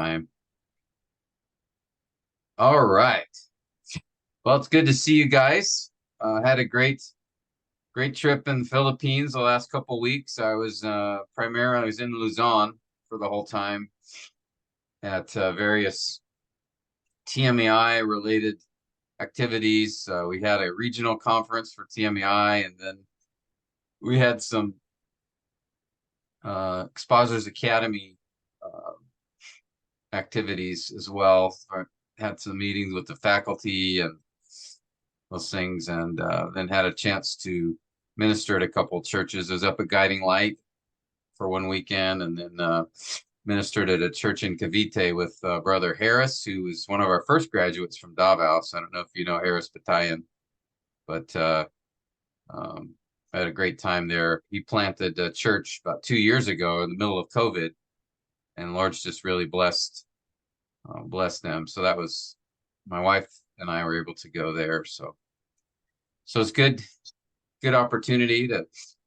time. All right. Well, it's good to see you guys. Had a great trip in the Philippines the last couple of weeks. I was primarily I was in Luzon for the whole time at various TMEI related activities. We had a regional conference for TMEI, and then we had some Expositors Academy uh, activities as well. I had some meetings with the faculty and those things, and then had a chance to minister at a couple of churches. I was up at Guiding Light for one weekend, and then ministered at a church in Cavite with Brother Harris, who was one of our first graduates from Davao. So I don't know if you know Harris Battalion, but um, I had a great time there. He planted a church about 2 years ago in the middle of COVID, and Lord's just really blessed them. So that was my wife and I were able to go there. So it's good opportunity to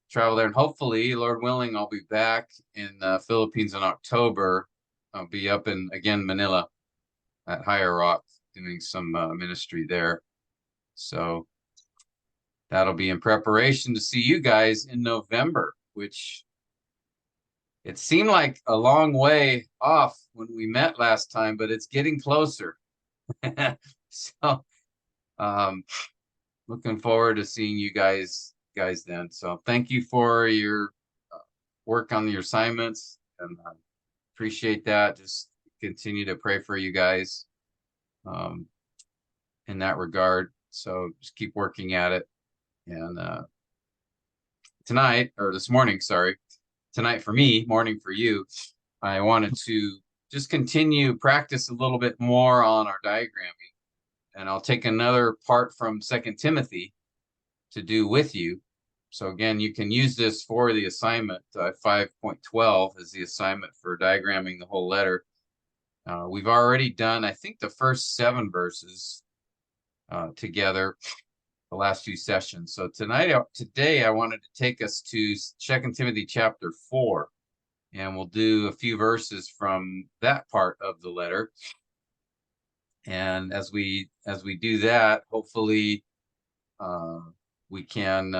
travel there, and hopefully, Lord willing, I'll be back in the Philippines in October. I'll be up in again Manila at Higher Rock doing some ministry there. So that'll be in preparation to see you guys in November, which it seemed like a long way off when we met last time, but it's getting closer. So um, looking forward to seeing you guys then. So thank you for your work on your assignments, and appreciate that. Just continue to pray for you guys um, in that regard. So just keep working at it. And tonight, or this morning, sorry, tonight for me, morning for you, I wanted to just continue practice a little bit more on our diagramming. And I'll take another part from 2 Timothy to do with you. So again, you can use this for the assignment. 5.12 is the assignment for diagramming the whole letter. We've already done, I think, the first 7 verses together, the last few sessions. So today, I wanted to take us to 2 Timothy chapter 4, and we'll do a few verses from that part of the letter. And as we do that, hopefully we can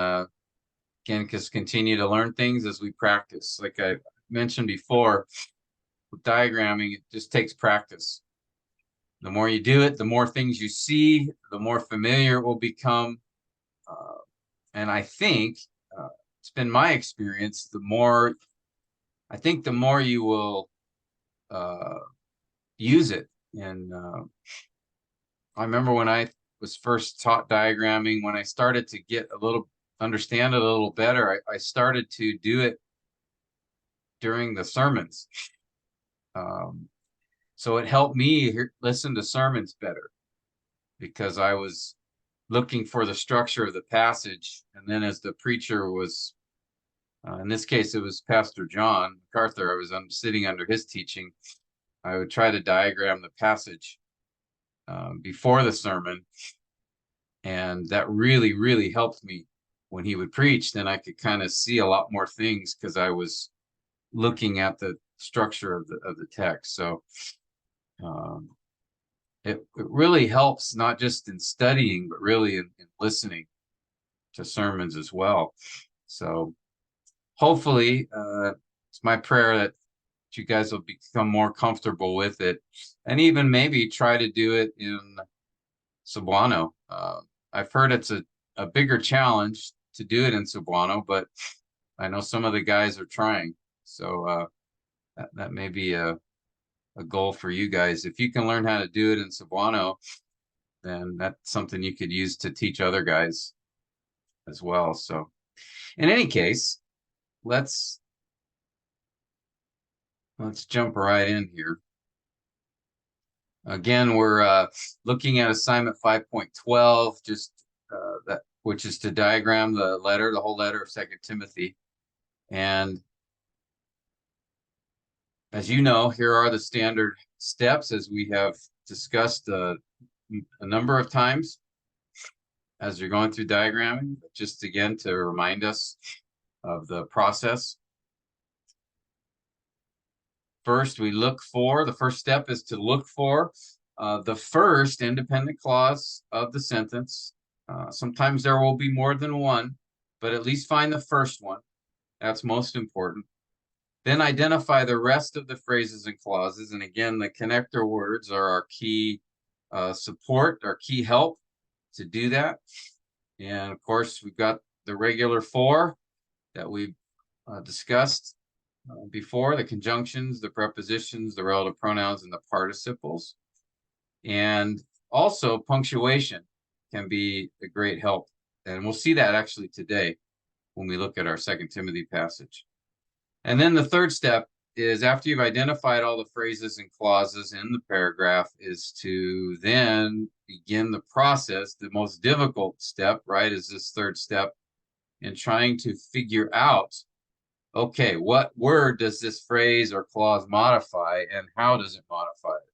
just continue to learn things as we practice. Like I mentioned before, with diagramming, it just takes practice. The more you do it, the more things you see, the more familiar it will become. And I think it's been my experience, the more you will use it. And I remember when I was first taught diagramming, when I started to understand it a little better, I started to do it during the sermons. So it helped me listen to sermons better, because I was looking for the structure of the passage. And then as the preacher was, in this case, it was Pastor John MacArthur, I was sitting under his teaching, I would try to diagram the passage before the sermon. And that really, really helped me when he would preach. Then I could kind of see a lot more things because I was looking at the structure of the text. So it really helps, not just in studying, but really in listening to sermons as well. So hopefully, it's my prayer that you guys will become more comfortable with it, and even maybe try to do it in Cebuano. I've heard it's a bigger challenge to do it in Cebuano, but I know some of the guys are trying. So that may be a goal for you guys. If you can learn how to do it in Cebuano, then that's something you could use to teach other guys as well. So in any case, let's jump right in here. Again, we're looking at assignment 5.12, just which is to diagram the whole letter of 2 Timothy. And as you know, here are the standard steps, as we have discussed a number of times as you're going through diagramming, just again to remind us of the process. First, the first step is to look for the first independent clause of the sentence. Sometimes there will be more than one, but at least find the first one. That's most important. Then identify the rest of the phrases and clauses. And again, the connector words are our key support, our key help to do that. And of course, we've got the regular four that we've discussed before: the conjunctions, the prepositions, the relative pronouns, and the participles. And also punctuation can be a great help. And we'll see that actually today when we look at our 2 Timothy passage. And then the third step is, after you've identified all the phrases and clauses in the paragraph, is to then begin the process. The most difficult step, right, is this third step in trying to figure out, okay, what word does this phrase or clause modify, and how does it modify it?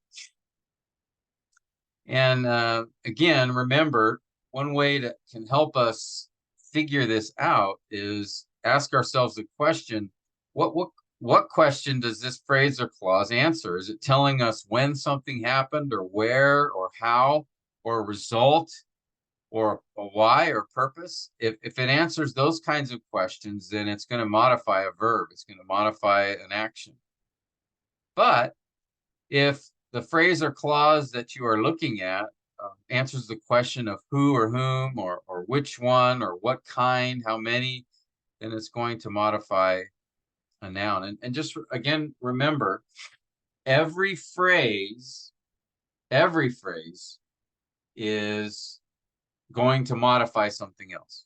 And again, remember, one way that can help us figure this out is ask ourselves the question, what question does this phrase or clause answer? Is it telling us when something happened, or where, or how, or a result, or a why, or purpose? If it answers those kinds of questions, then it's going to modify a verb. It's going to modify an action. But if the phrase or clause that you are looking at answers the question of who or whom, or which one, or what kind, how many, then it's going to modify a noun. And just again, remember, every phrase is going to modify something else.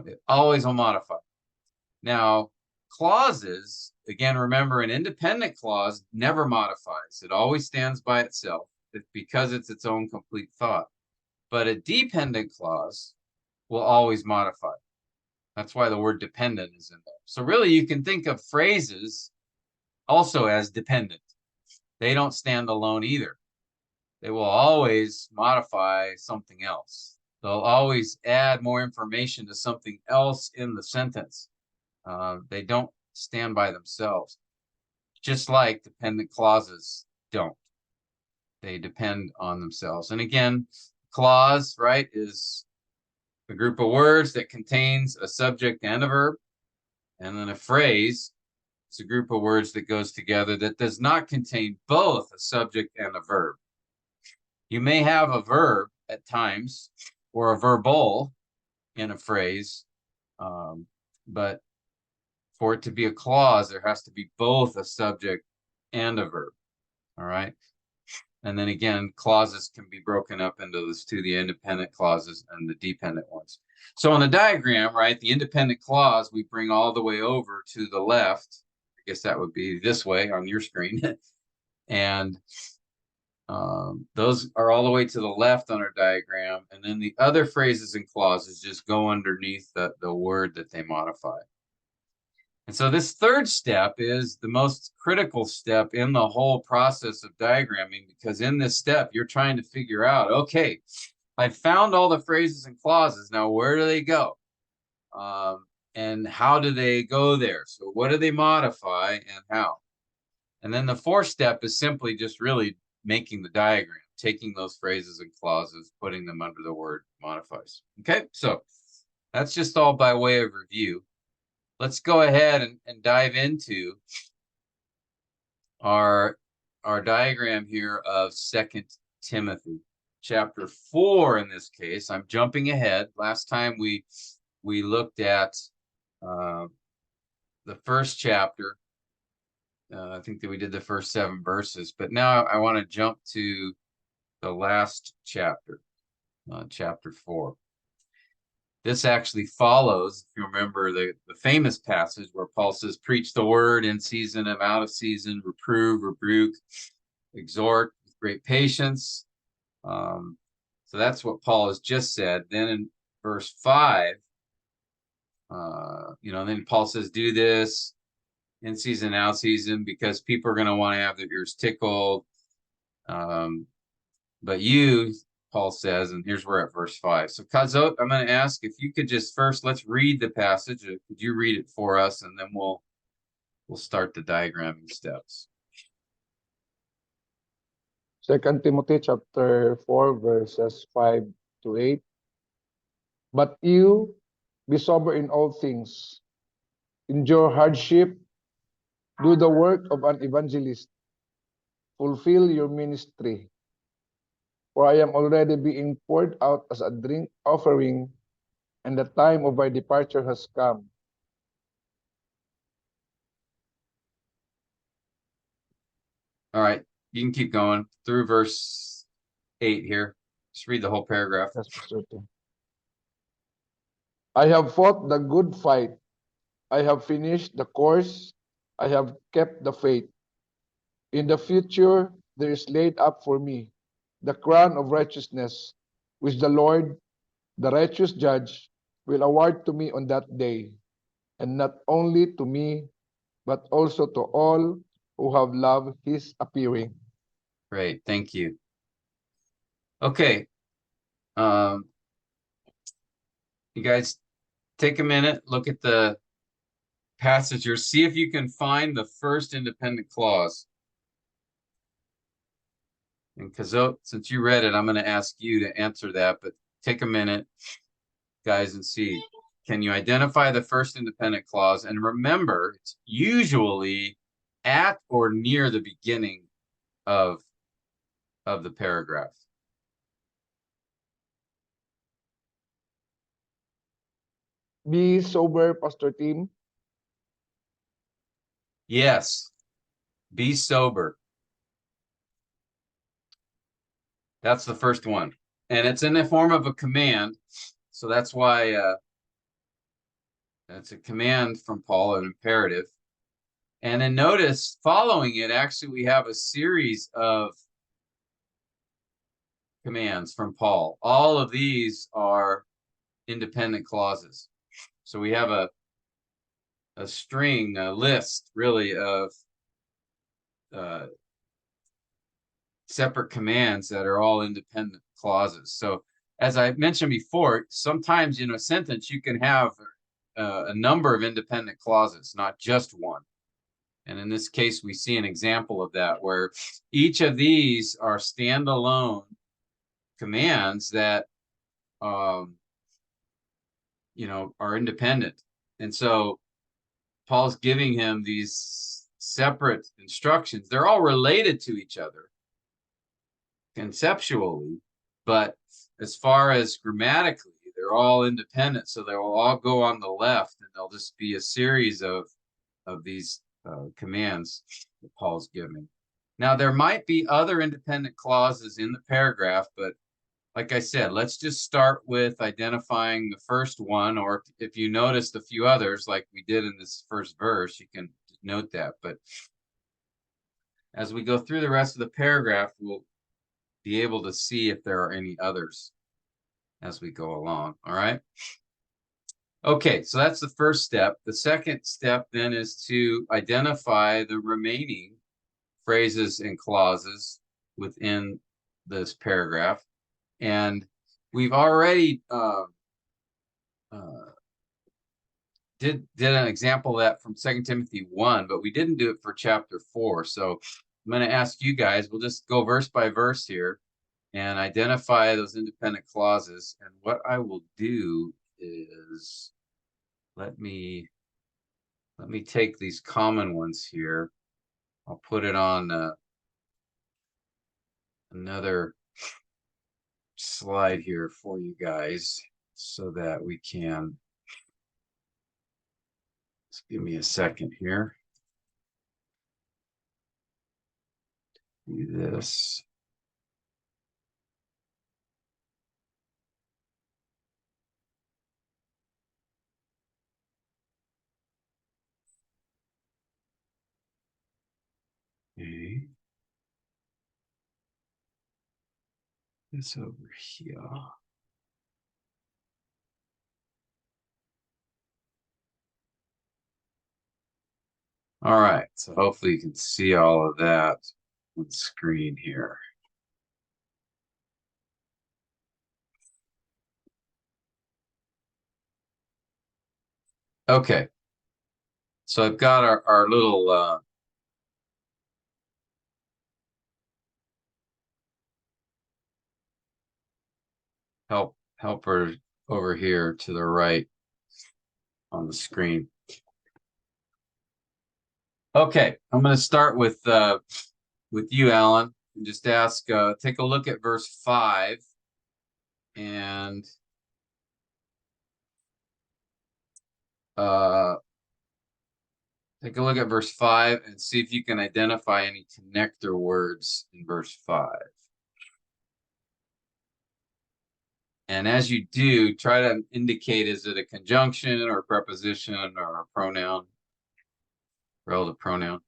It always will modify. Now, clauses, again, remember, an independent clause never modifies. It always stands by itself because it's its own complete thought. But a dependent clause will always modify. That's why the word dependent is in there. So really, you can think of phrases also as dependent. They don't stand alone either. They will always modify something else. They'll always add more information to something else in the sentence. They don't stand by themselves, just like dependent clauses don't. They depend on themselves. And again, clause, right, is a group of words that contains a subject and a verb. And then a phrase is a group of words that goes together that does not contain both a subject and a verb. You may have a verb at times, or a verbal in a phrase, but for it to be a clause, there has to be both a subject and a verb. All right. And then again, clauses can be broken up into those two, the independent clauses and the dependent ones. So on the diagram, right, the independent clause, we bring all the way over to the left. I guess that would be this way on your screen. And those are all the way to the left on our diagram. And then the other phrases and clauses just go underneath the word that they modify. And so this third step is the most critical step in the whole process of diagramming, because in this step, you're trying to figure out, okay, I found all the phrases and clauses. Now, where do they go? And how do they go there? So what do they modify and how? And then the fourth step is simply just really making the diagram, taking those phrases and clauses, putting them under the word modifies. Okay, so that's just all by way of review. Let's go ahead and dive into our diagram here of 2 Timothy. Chapter 4 in this case. I'm jumping ahead. Last time we looked at the first chapter. I think that we did the first 7 verses, but now I want to jump to the last chapter, chapter 4. This actually follows, if you remember, the famous passage where Paul says, preach the word in season and out of season, reprove, rebuke, exhort with great patience. So that's what Paul has just said. Then in verse 5, then Paul says, do this in season, out season, because people are going to want to have their ears tickled. But you, Paul says, and here's where at verse 5. So Kazot, I'm going to ask if you could just first, let's read the passage. Could you read it for us? And then we'll we'll start the diagramming steps. 2 Timothy chapter 4, verses 5 to 8. But you be sober in all things, endure hardship, do the work of an evangelist, fulfill your ministry. For I am already being poured out as a drink offering, and the time of my departure has come. All right, you can keep going through verse 8 here. Just read the whole paragraph. Yes, Pastor Tim. I have fought the good fight. I have finished the course. I have kept the faith. In the future, there is laid up for me the crown of righteousness, which the Lord, the righteous judge, will award to me on that day, and not only to me, but also to all who have loved his appearing. Great, thank you. Okay, you guys take a minute, look at the passage here, see if you can find the first independent clause. And Kazot, since you read it, I'm going to ask you to answer that, but take a minute, guys, and see. Can you identify the first independent clause? And remember, it's usually at or near the beginning of the paragraph. Be sober, Pastor Tim. Yes, be sober. That's the first one. And it's in the form of a command. So that's why that's a command from Paul, an imperative. And then notice following it, actually, we have a series of commands from Paul. All of these are independent clauses. So we have a string, a list, really, of separate commands that are all independent clauses. So as I mentioned before, sometimes in a sentence you can have a number of independent clauses, not just one. And in this case, we see an example of that where each of these are standalone commands that you know, are independent. And so Paul's giving him these separate instructions. They're all related to each other conceptually, but as far as grammatically, they're all independent. So they will all go on the left, and they'll just be a series of these commands that Paul's giving. Now, there might be other independent clauses in the paragraph, but like I said, let's just start with identifying the first one, or if you noticed a few others, like we did in this first verse, you can note that. But as we go through the rest of the paragraph, we'll be able to see if there are any others as we go along, all right? Okay, so that's the first step. The second step then is to identify the remaining phrases and clauses within this paragraph. And we've already did an example of that from 2 Timothy 1, but we didn't do it for chapter 4. So I'm going to ask you guys, we'll just go verse by verse here and identify those independent clauses. And what I will do is let me take these common ones here. I'll put it on another slide here for you guys so that we can, just give me a second here. Do this. Okay. This over here. All right, so hopefully you can see all of that on the screen here. Okay, So I've got our little helper over here to the right on the screen. Okay, I'm going to start with you, Alan, and just ask, take a look at verse 5 and take a look at verse 5 and see if you can identify any connector words in verse 5. And as you do, try to indicate, is it a conjunction or a preposition or a pronoun, relative pronoun?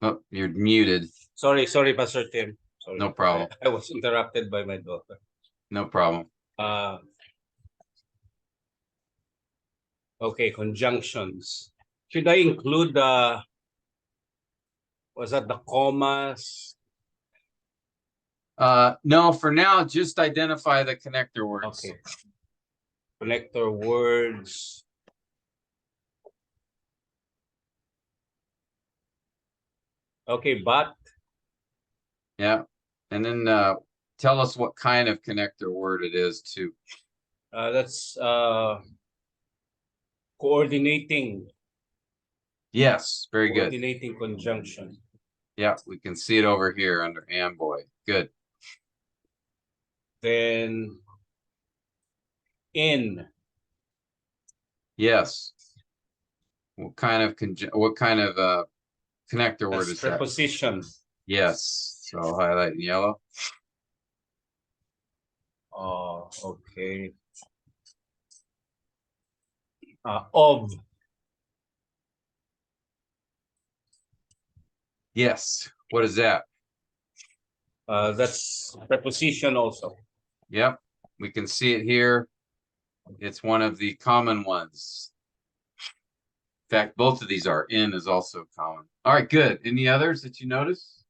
Oh, you're muted. Sorry, Pastor Tim. Sorry. No problem. I was interrupted by my daughter. No problem. Okay, conjunctions. Should I include was that the commas? No, for now, just identify the connector words. Okay. Connector words. Okay, but. Yeah. And then tell us what kind of connector word it is too. That's coordinating. Yes, very good. Coordinating conjunction. Yeah, we can see it over here under and boy. Good. Then in. Yes. What kind of connector word is that? Preposition. Yes. So I'll highlight in yellow. Oh, okay. Of. Yes. What is that? That's preposition also. Yep. We can see it here. It's one of the common ones. In fact, both of these are. In is also common. All right, good. Any others that you notice?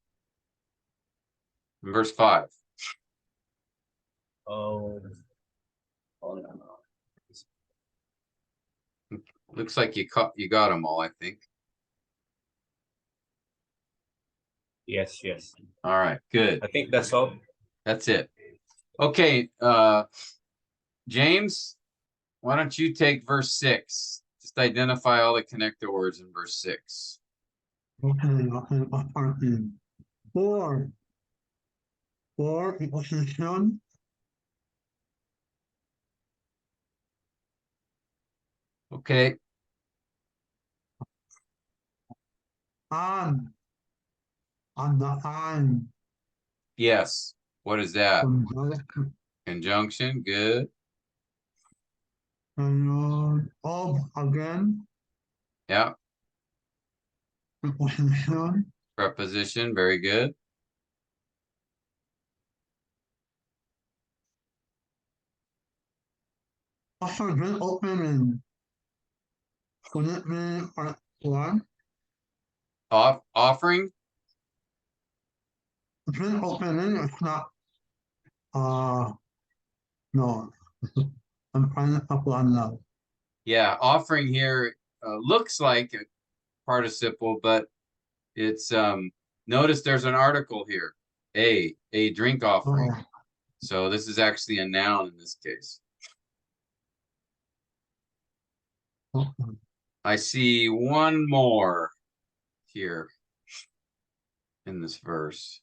In verse 5. Oh, no. Looks like you got them all, I think. Yes. All right, good. I think that's all. That's it. Okay, James, why don't you take verse 6? Just identify all the connector words in verse 6. Okay. For preposition. Okay. And the and. Yes. What is that? Conjunction. Conjunction. Good. And of again. Yeah. Preposition. Preposition. Very good. Also, drink opening. Could it be part one? Offering. Drink opening is not. No. I'm trying to up one now. Yeah. Offering here looks like a participle, but it's notice there's an article here. A drink offering. Oh. So this is actually a noun in this case. Okay. I see one more here in this verse.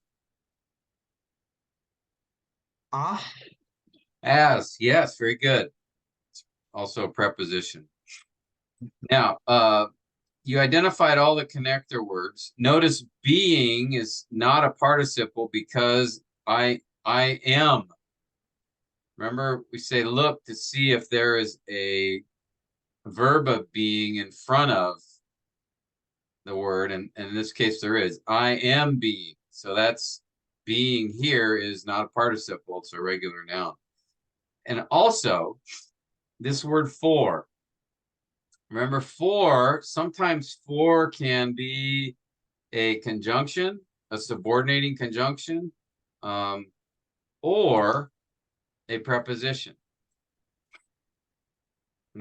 As, yes, very good. It's also a preposition. Now, you identified all the connector words. Notice being is not a participle because I am. Remember, we say look to see if there is a verb of being in front of the word, and in this case there is. I am being. So that's being here is not a participle, it's a regular noun. And also, this word for. Remember, for, sometimes for can be a conjunction, a subordinating conjunction. or a preposition.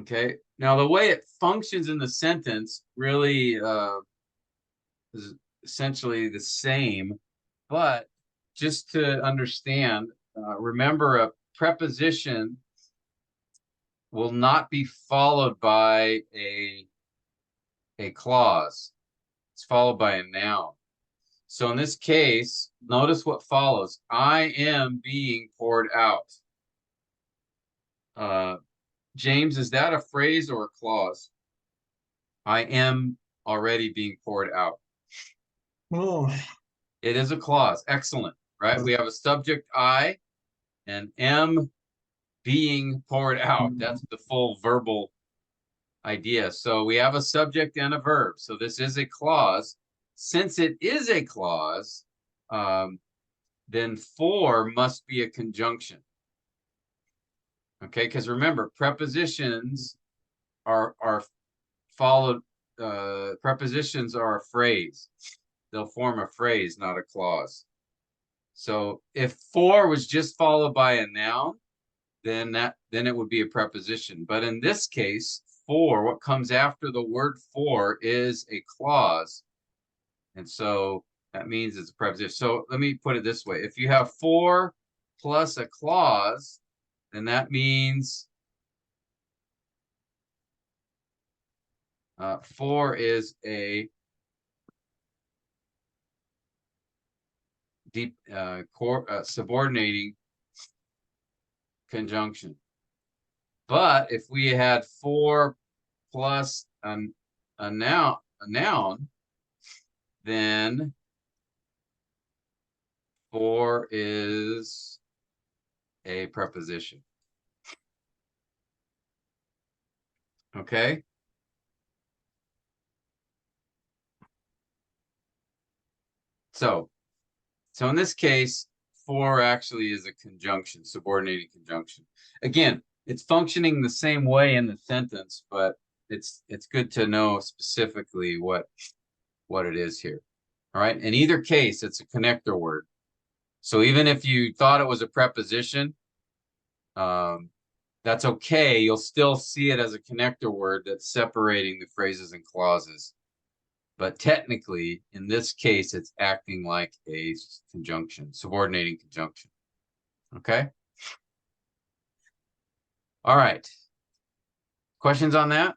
Okay, now the way it functions in the sentence really is essentially the same, but just to understand, remember a preposition will not be followed by a clause. It's followed by a noun. So in this case, notice what follows. I am being poured out. James, is that a phrase or a clause? I am already being poured out. Oh, It is a clause. Excellent, right? We have a subject I and am being poured out. That's the full verbal idea. So we have a subject and a verb. So this is a clause. Since it is a clause, then for must be a conjunction. Okay, because remember, prepositions are followed. Prepositions are a phrase. They'll form a phrase, not a clause. So if for was just followed by a noun, then it would be a preposition. But in this case, for, what comes after the word for, is a clause. And so that means it's a preposition. So let me put it this way. If you have for plus a clause, then that means for is a deep subordinating conjunction. But if we had for plus a noun, then for is a preposition. Okay. So in this case, for actually is a conjunction, subordinating conjunction. Again, it's functioning the same way in the sentence, but it's good to know specifically what it is here. All right. In either case, it's a connector word. So even if you thought it was a preposition, that's okay. You'll still see it as a connector word that's separating the phrases and clauses. But technically, in this case, it's acting like a conjunction, subordinating conjunction. Okay? All right. Questions on that?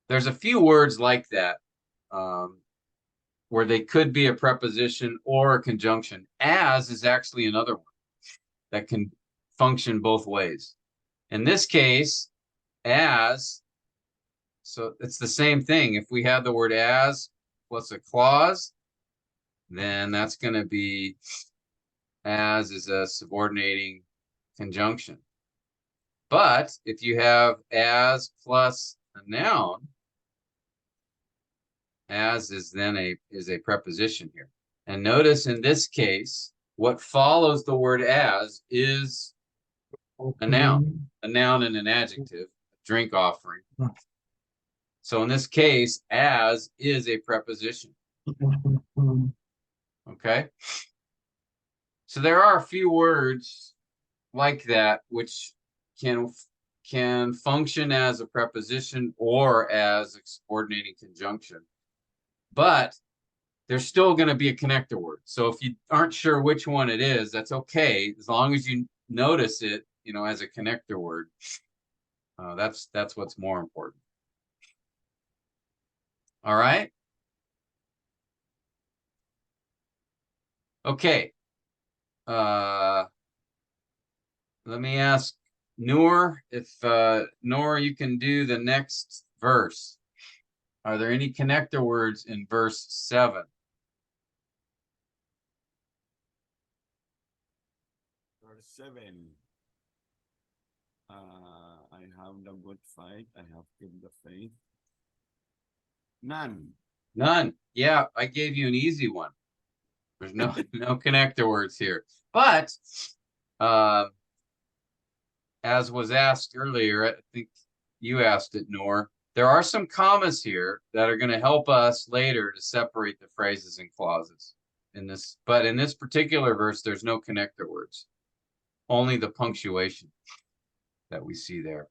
There's a few words like that where they could be a preposition or a conjunction. As is actually another one that can function both ways. In this case, as, so it's the same thing. If we had the word as plus a clause, then that's going to be as is a subordinating conjunction. But if you have as plus a noun, as is then a preposition here. And notice in this case, what follows the word as is a noun and an adjective, a drink offering. So in this case, as is a preposition. Okay. So there are a few words like that which can function as a preposition or as a subordinating conjunction, but there's still going to be a connector word. So if you aren't sure which one it is, that's okay, as long as you notice it, as a connector word. That's what's more important. All right. Okay. Let me ask Noor if Noor, you can do the next verse. Are there any connector words in verse 7? Verse 7. I have the good fight. I have kept the faith. None. None. Yeah, I gave you an easy one. There's no connector words here. But as was asked earlier, I think you asked it, Noor, there are some commas here that are going to help us later to separate the phrases and clauses. in this, but in this particular verse, there's no connector words. Only the punctuation that we see there.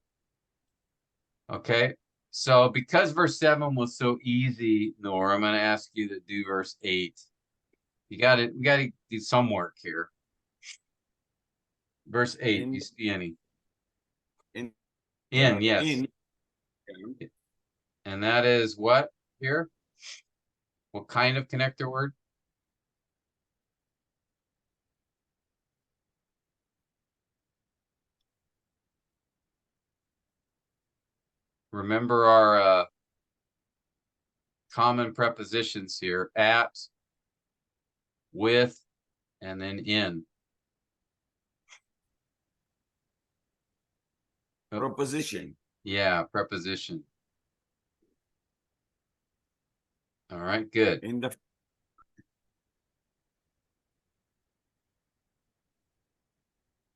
Okay, so because verse 7 was so easy, Nora, I'm going to ask you to do verse 8. We got to do some work here. Verse 8, In- you see any? In. Yes. In. And that is what here? What kind of connector word? Remember our common prepositions here: at, with, and then in. Proposition. Yeah, preposition. All right, good. In the.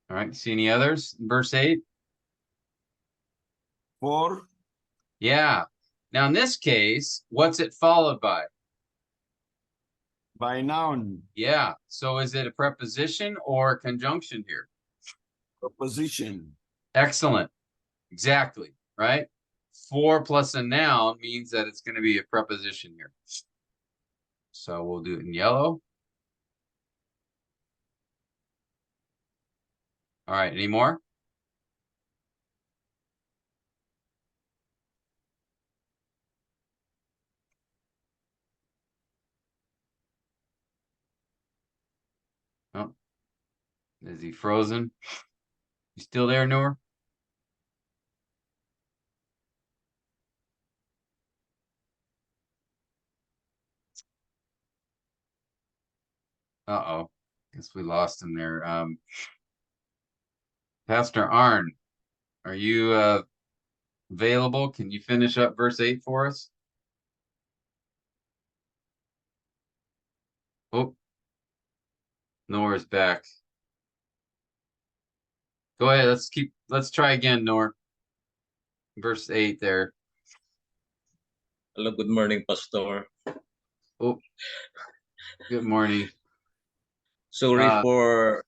All right, see any others? Verse 8? For. Yeah. Now in this case, what's it followed by? By noun. Yeah. So is it a preposition or a conjunction here? Proposition. Excellent. Exactly. Right? For plus a noun means that it's going to be a preposition here. So we'll do it in yellow. All right. Any more? Oh, is he frozen? You still there, Noor? Uh-oh. Guess we lost him there. Pastor Arn, are you available? Can you finish up verse 8 for us? Oh, Nora's back. Go ahead. Let's try again, Nor. Verse 8 there. Hello, good morning, Pastor. Oh, good morning. Sorry Uh, for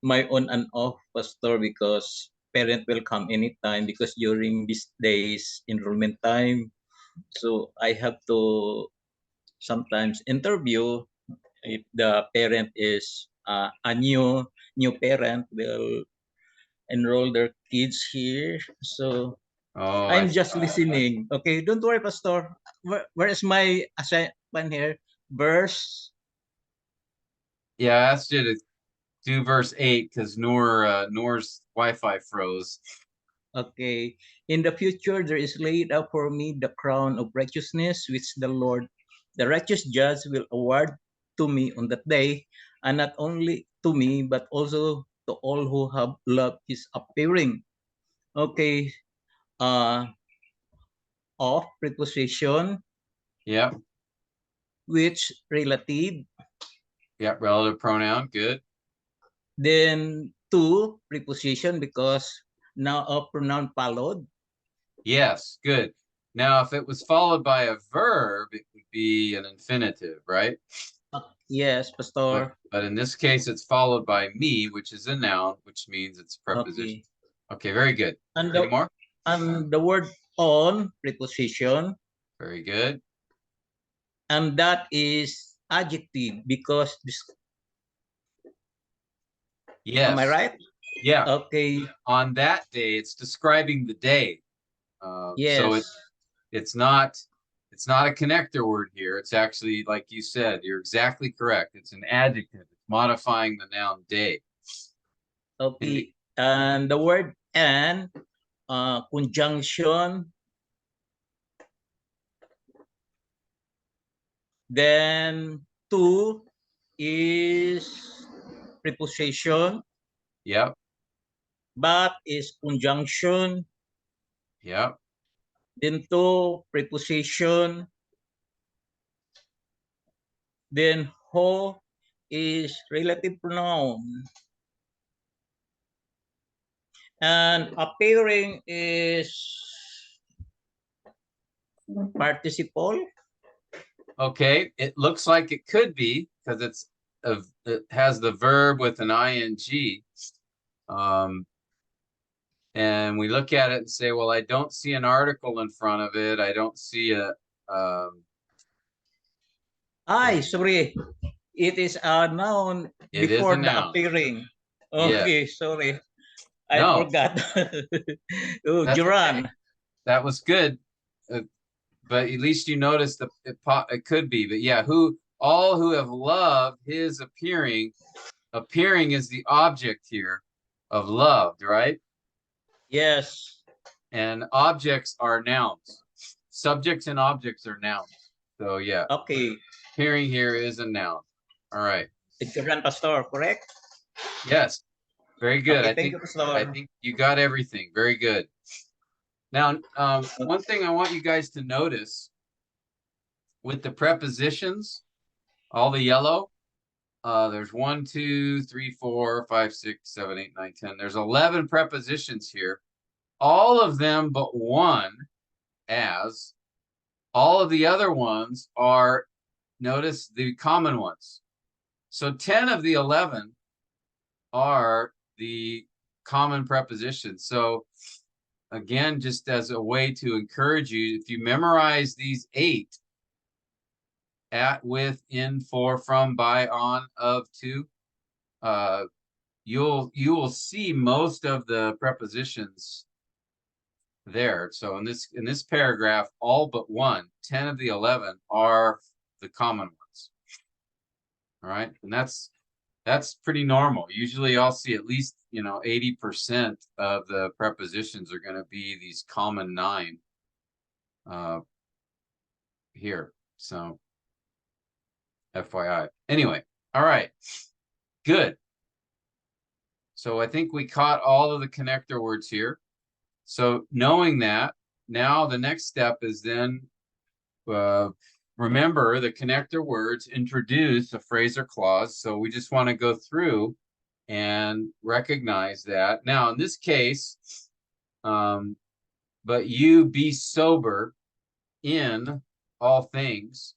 my on and off, Pastor, because parent will come anytime because during these days enrollment time. So I have to sometimes interview if the parent is a new parent will enroll their kids here. So oh, I I'm just listening. Okay, don't worry, Pastor. Where is my assignment here? Verse. yeah, I asked you to do verse 8 because Nor's Wi-Fi froze. Okay. In the future, there is laid up for me the crown of righteousness, which the Lord, the righteous judge, will award to me on that day, and not only to me, but also to all who have loved his appearing. Okay. Uh, of preposition, Yep, which relative, yep, relative pronoun, good. then to preposition because now a pronoun followed. Yes, good. Now, if it was followed by a verb, it would be an infinitive, right? Yes, Pastor. But in this case, it's followed by me, which is a noun, which means it's a preposition. Okay. Okay, very good. And Any more? and the word on preposition, Very good. and that is adjective because this, am I Yes. right? Yeah. Okay. On that day, it's describing the day. So Yes. it's not a connector word here. It's actually, like you said, you're exactly correct. It's an adjective. It's modifying the noun day. Okay. And the word and conjunction, then to is preposition, Yep. but is conjunction, Yep. then to preposition, then ho is relative pronoun, and appearing is participle. Okay, it looks like it could be because it has the verb with an ing. And we look at it and say, well, I don't see an article in front of it. I don't see a Ay, sorry. It is a noun it is a before the noun. appearing. Yeah. Okay, sorry. I No, forgot. Oh, that's Duran. that was good. But at least you noticed that it could be. But yeah, all who have loved his appearing. Appearing is the object here of loved, right? Yes. And objects are nouns. Subjects and objects are nouns. So yeah, Okay. appearing here is a noun. All right. Duran, Pastor, correct? Yes. Very good. Okay, thank you, Pastor. I think you got everything. Very good. Now, one thing I want you guys to notice with the prepositions, all the yellow, there's 1, 2, 3, 4, 5, 6, 7, 8, 9, 10. There's 11 prepositions here. All of them but one as. All of the other ones are, notice the common ones. So 10 of the 11 are the common prepositions. So again, just as a way to encourage you, if you memorize these 8, at, with, in, for, from, by, on, of, to, you will see most of the prepositions there. So in this paragraph, all but 1, 10 of the 11 are the common ones. All right, and that's pretty normal. Usually I'll see at least 80% of the prepositions are going to be these common 9 here. So FYI. Anyway, all right, good. So I think we caught all of the connector words here. So knowing that, now the next step is then remember the connector words introduce a phrase or clause. So we just want to go through and recognize that. Now in this case, but you be sober in all things.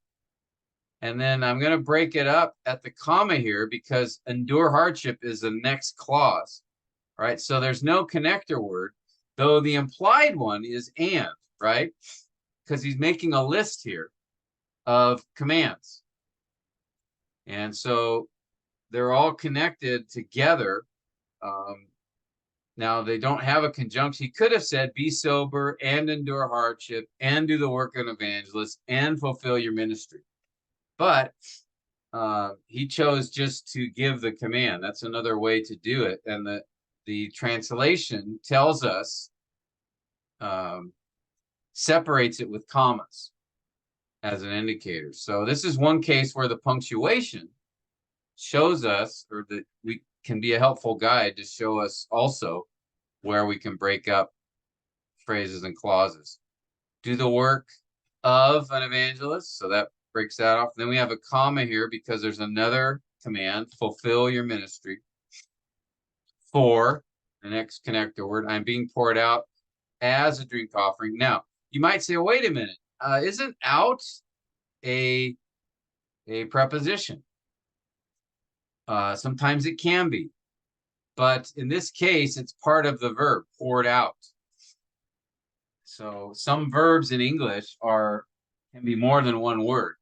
And then I'm going to break it up at the comma here because endure hardship is the next clause. All right, so there's no connector word, though the implied one is and, right? Because he's making a list here of commands. And so they're all connected together. Now they don't have a conjunction. He could have said, be sober and endure hardship and do the work of an evangelist and fulfill your ministry. But he chose just to give the command. That's another way to do it. And the translation tells us, separates it with commas as an indicator. So this is one case where the punctuation shows us, or that we can be a helpful guide to show us also where we can break up phrases and clauses. Do the work of an evangelist. So that breaks that off. Then we have a comma here because there's another command, fulfill your ministry. For the next connector word, I'm being poured out as a drink offering. Now, you might say, wait a minute, isn't out a preposition? Sometimes it can be, but in this case, it's part of the verb, poured out. So some verbs in English can be more than one word.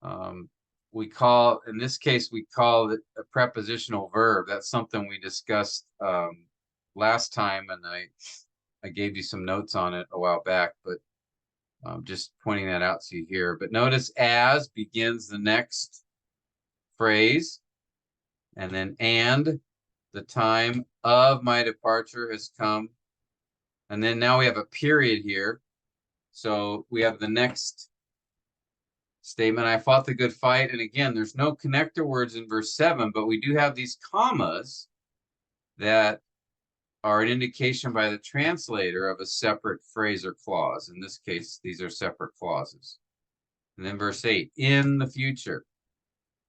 In this case, we call it a prepositional verb. That's something we discussed last time, and I gave you some notes on it a while back, but just pointing that out to you here. But notice as begins the next phrase, and then and the time of my departure has come. And then now we have a period here. So we have the next statement, I fought the good fight. And again, there's no connector words in verse 7, but we do have these commas that are an indication by the translator of a separate phrase or clause. In this case, these are separate clauses. And then verse 8, in the future,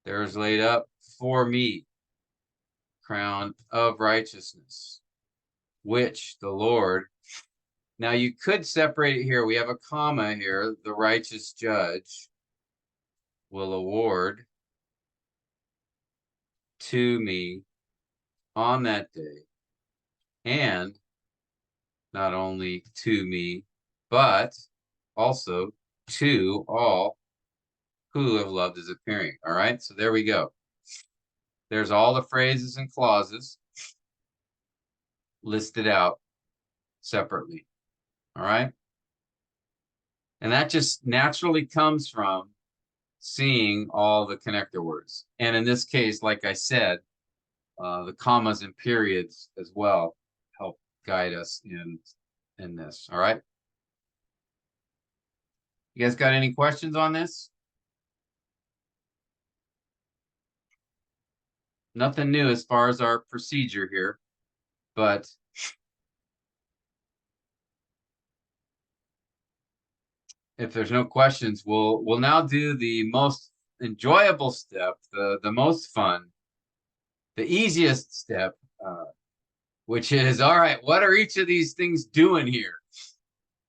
there is laid up for me crown of righteousness, which the Lord. Now you could separate it here. We have a comma here, the righteous judge. will award to me on that day, and not only to me, but also to all who have loved his appearing. All right, so there we go. There's all the phrases and clauses listed out separately. All right. And that just naturally comes from seeing all the connector words. And in this case, like I said, the commas and periods as well help guide us in this. All right. You guys got any questions on this? Nothing new as far as our procedure here, but if there's no questions, we'll now do the most enjoyable step, the most fun, the easiest step, which is, all right, what are each of these things doing here?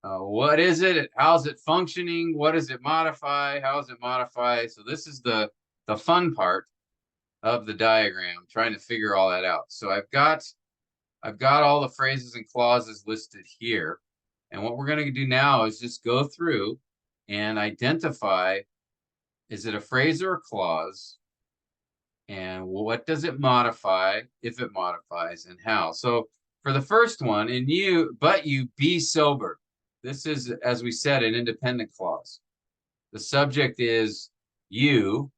What is it? How's it functioning? What does it modify? How does it modify? So this is the fun part of the diagram, trying to figure all that out. So I've got all the phrases and clauses listed here. And what we're going to do now is just go through and identify, is it a phrase or a clause? And what does it modify, if it modifies, and how? So for the first one, but you be sober. This is, as we said, an independent clause. The subject is you.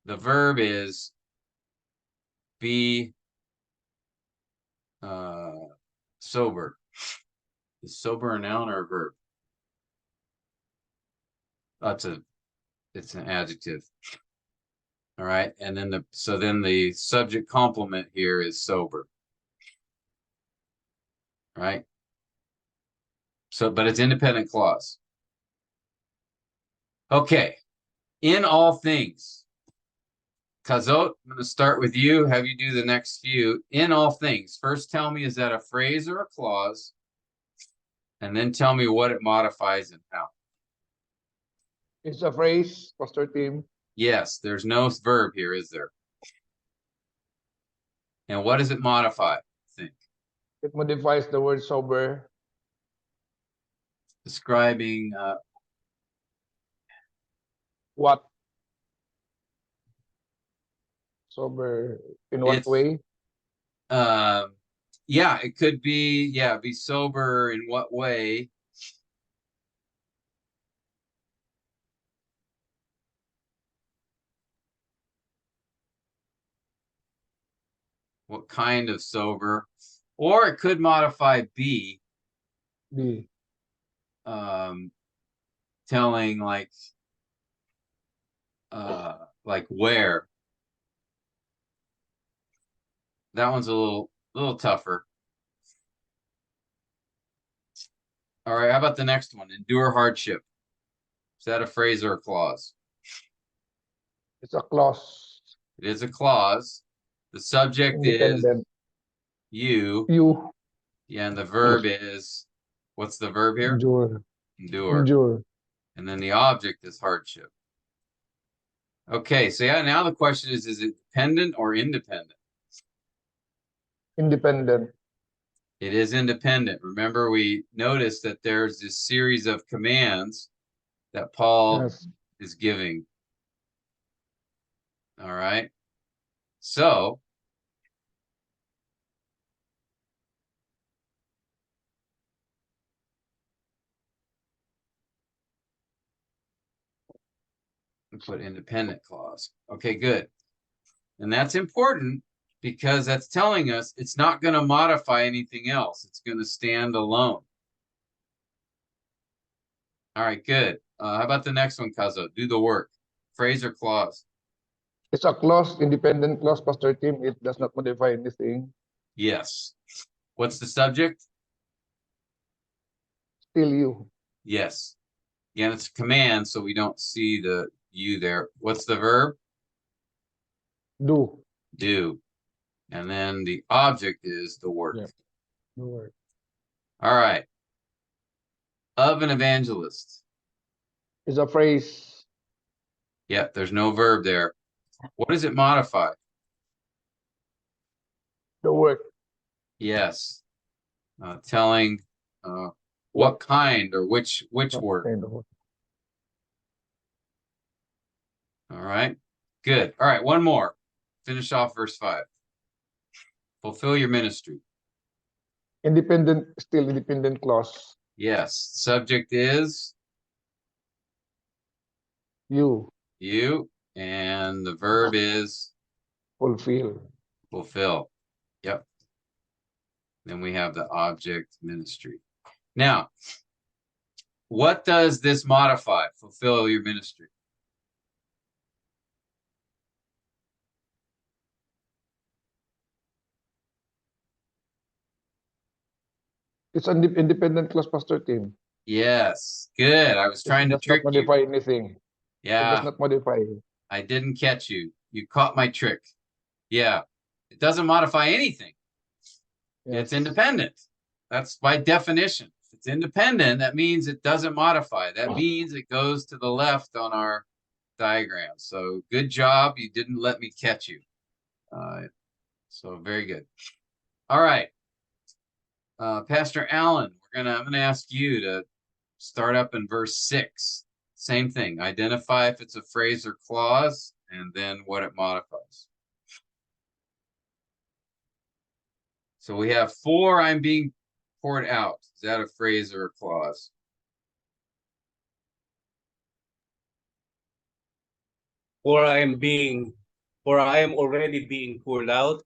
The verb is be sober. Is sober a noun or a verb? It's an adjective. All right, and then the subject complement here is sober. Right? So, but it's independent clause. Okay, in all things. Kazot, I'm going to start with you, have you do the next few. In all things, first tell me, is that a phrase or a clause? And then tell me what it modifies and how. It's a phrase, Pastor Tim. Yes, there's no verb here, is there? And what does it modify, I think? It modifies the word sober. Describing What? Sober in what It's- way? yeah, it could be, be sober in what way? What kind of sober? Or it could modify be, Be. telling like where. That one's a little tougher. All right, how about the next one? Endure hardship. Is that a phrase or a clause? It's a clause. It is a clause. The subject is Independent. you. You Yeah, and the verb is, what's the verb here? endure. Endure. Endure. And then the object is hardship. Okay, so yeah, now the question is it dependent or independent? Independent. It is independent. Remember, we noticed that there's this series of commands that Paul Yes. is giving. All right. So we put independent clause. Okay, good. And that's important because that's telling us it's not going to modify anything else. It's going to stand alone. All right, good. How about the next one, Kazo? Do the work. Phrase or clause? It's a clause, independent clause, Pastor Tim. It does not modify anything. Yes. What's the subject? Still you. Yes. Again, it's a command, so we don't see the you there. What's the verb? Do. Do. And then the object is the work. Yeah. The word. All right. Of an evangelist. It's a phrase. Yep, there's no verb there. What does it modify? The work. Yes. Telling what kind or which What work. kind of work? All right. Good. All right, one more. Finish off verse 5. Fulfill your ministry. Independent, still independent clause. Yes. Subject is You you, and the verb is fulfill. fulfill. Yep. Then we have the object ministry. Now, what does this modify? Fulfill your ministry. It's an independent clause, Pastor Tim. Yes. Good. I was It trying to does not trick you. modify anything. It does Yeah, not modify. I didn't catch you. You caught my trick. Yeah. It doesn't modify anything. It's Yes. independent. That's by definition. If it's independent, that means it doesn't modify. That means it goes to the left on our diagram. So good job. You didn't let me catch you. So very good. All right. Pastor Allen, I'm gonna ask you to start up in verse 6. Same thing. Identify if it's a phrase or clause, and then what it modifies. So we have for I'm being poured out. Is that a phrase or a clause? For I am already being poured out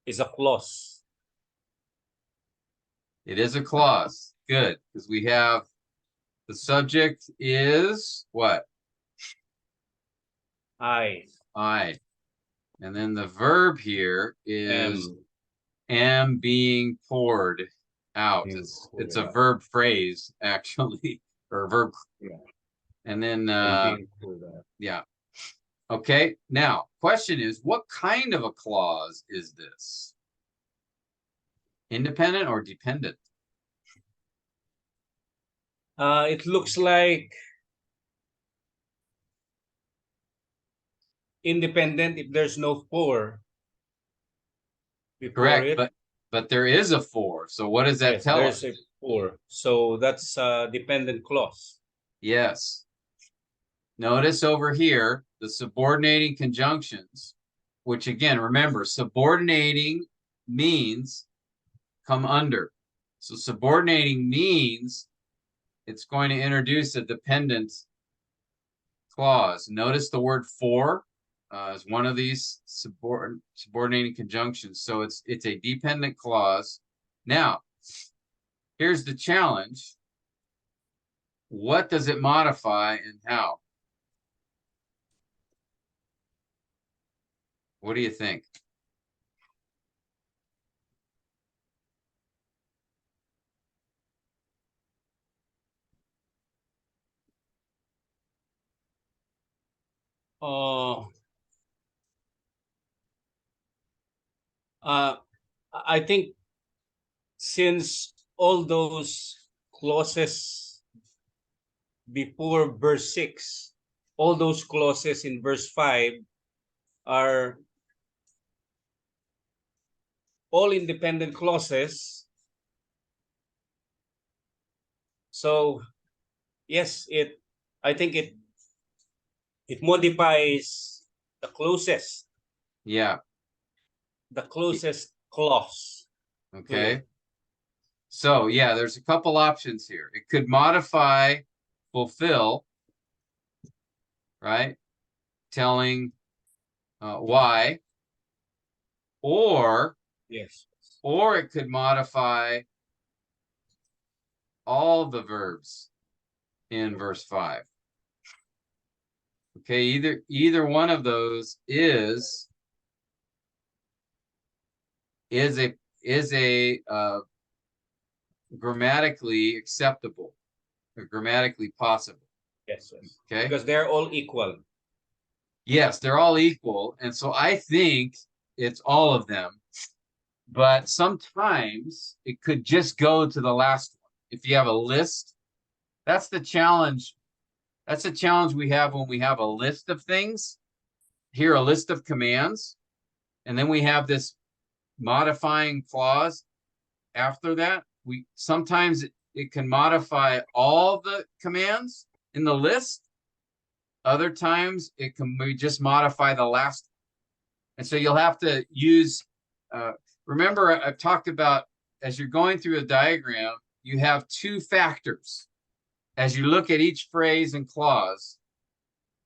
is a clause. It is a clause. Good, because we have the subject is what? I I. And then the verb here is am am being poured out. being It's poured a out. verb phrase actually, or a verb. Yeah. And then being poured out. yeah. Okay. Now, question is, what kind of a clause is this? Independent or dependent? It looks like independent if there's no for before Correct, it. but there is a for. So what does that Yes, tell there's us? a for. So that's a dependent clause. Yes. Notice over here the subordinating conjunctions, which again, remember, subordinating means come under. So subordinating means it's going to introduce a dependent clause. Notice the word for is one of these subordinating conjunctions. So it's a dependent clause. Now, here's the challenge. What does it modify and how? What do you think? Uh, uh, I think since all those clauses before verse 6, all those clauses in verse 5 are all independent clauses. So yes, I think it modifies the closest Yeah. clause. Okay. So yeah, there's a couple options here. It could modify fulfill, right? Telling why, or Yes. it could modify all the verbs in verse 5. Okay, either one of those is a grammatically acceptable or grammatically possible. Yes. Okay. Because they're all equal. Yes, they're all equal. And so I think it's all of them. But sometimes it could just go to the last one. If you have a list, that's the challenge That's a challenge we have when we have a list of things. Here, a list of commands, and then we have this modifying clause after that. We sometimes it can modify all the commands in the list. Other times it can just modify the last. And so you'll have to use, remember I've talked about as you're going through a diagram, you have two factors. As you look at each phrase and clause,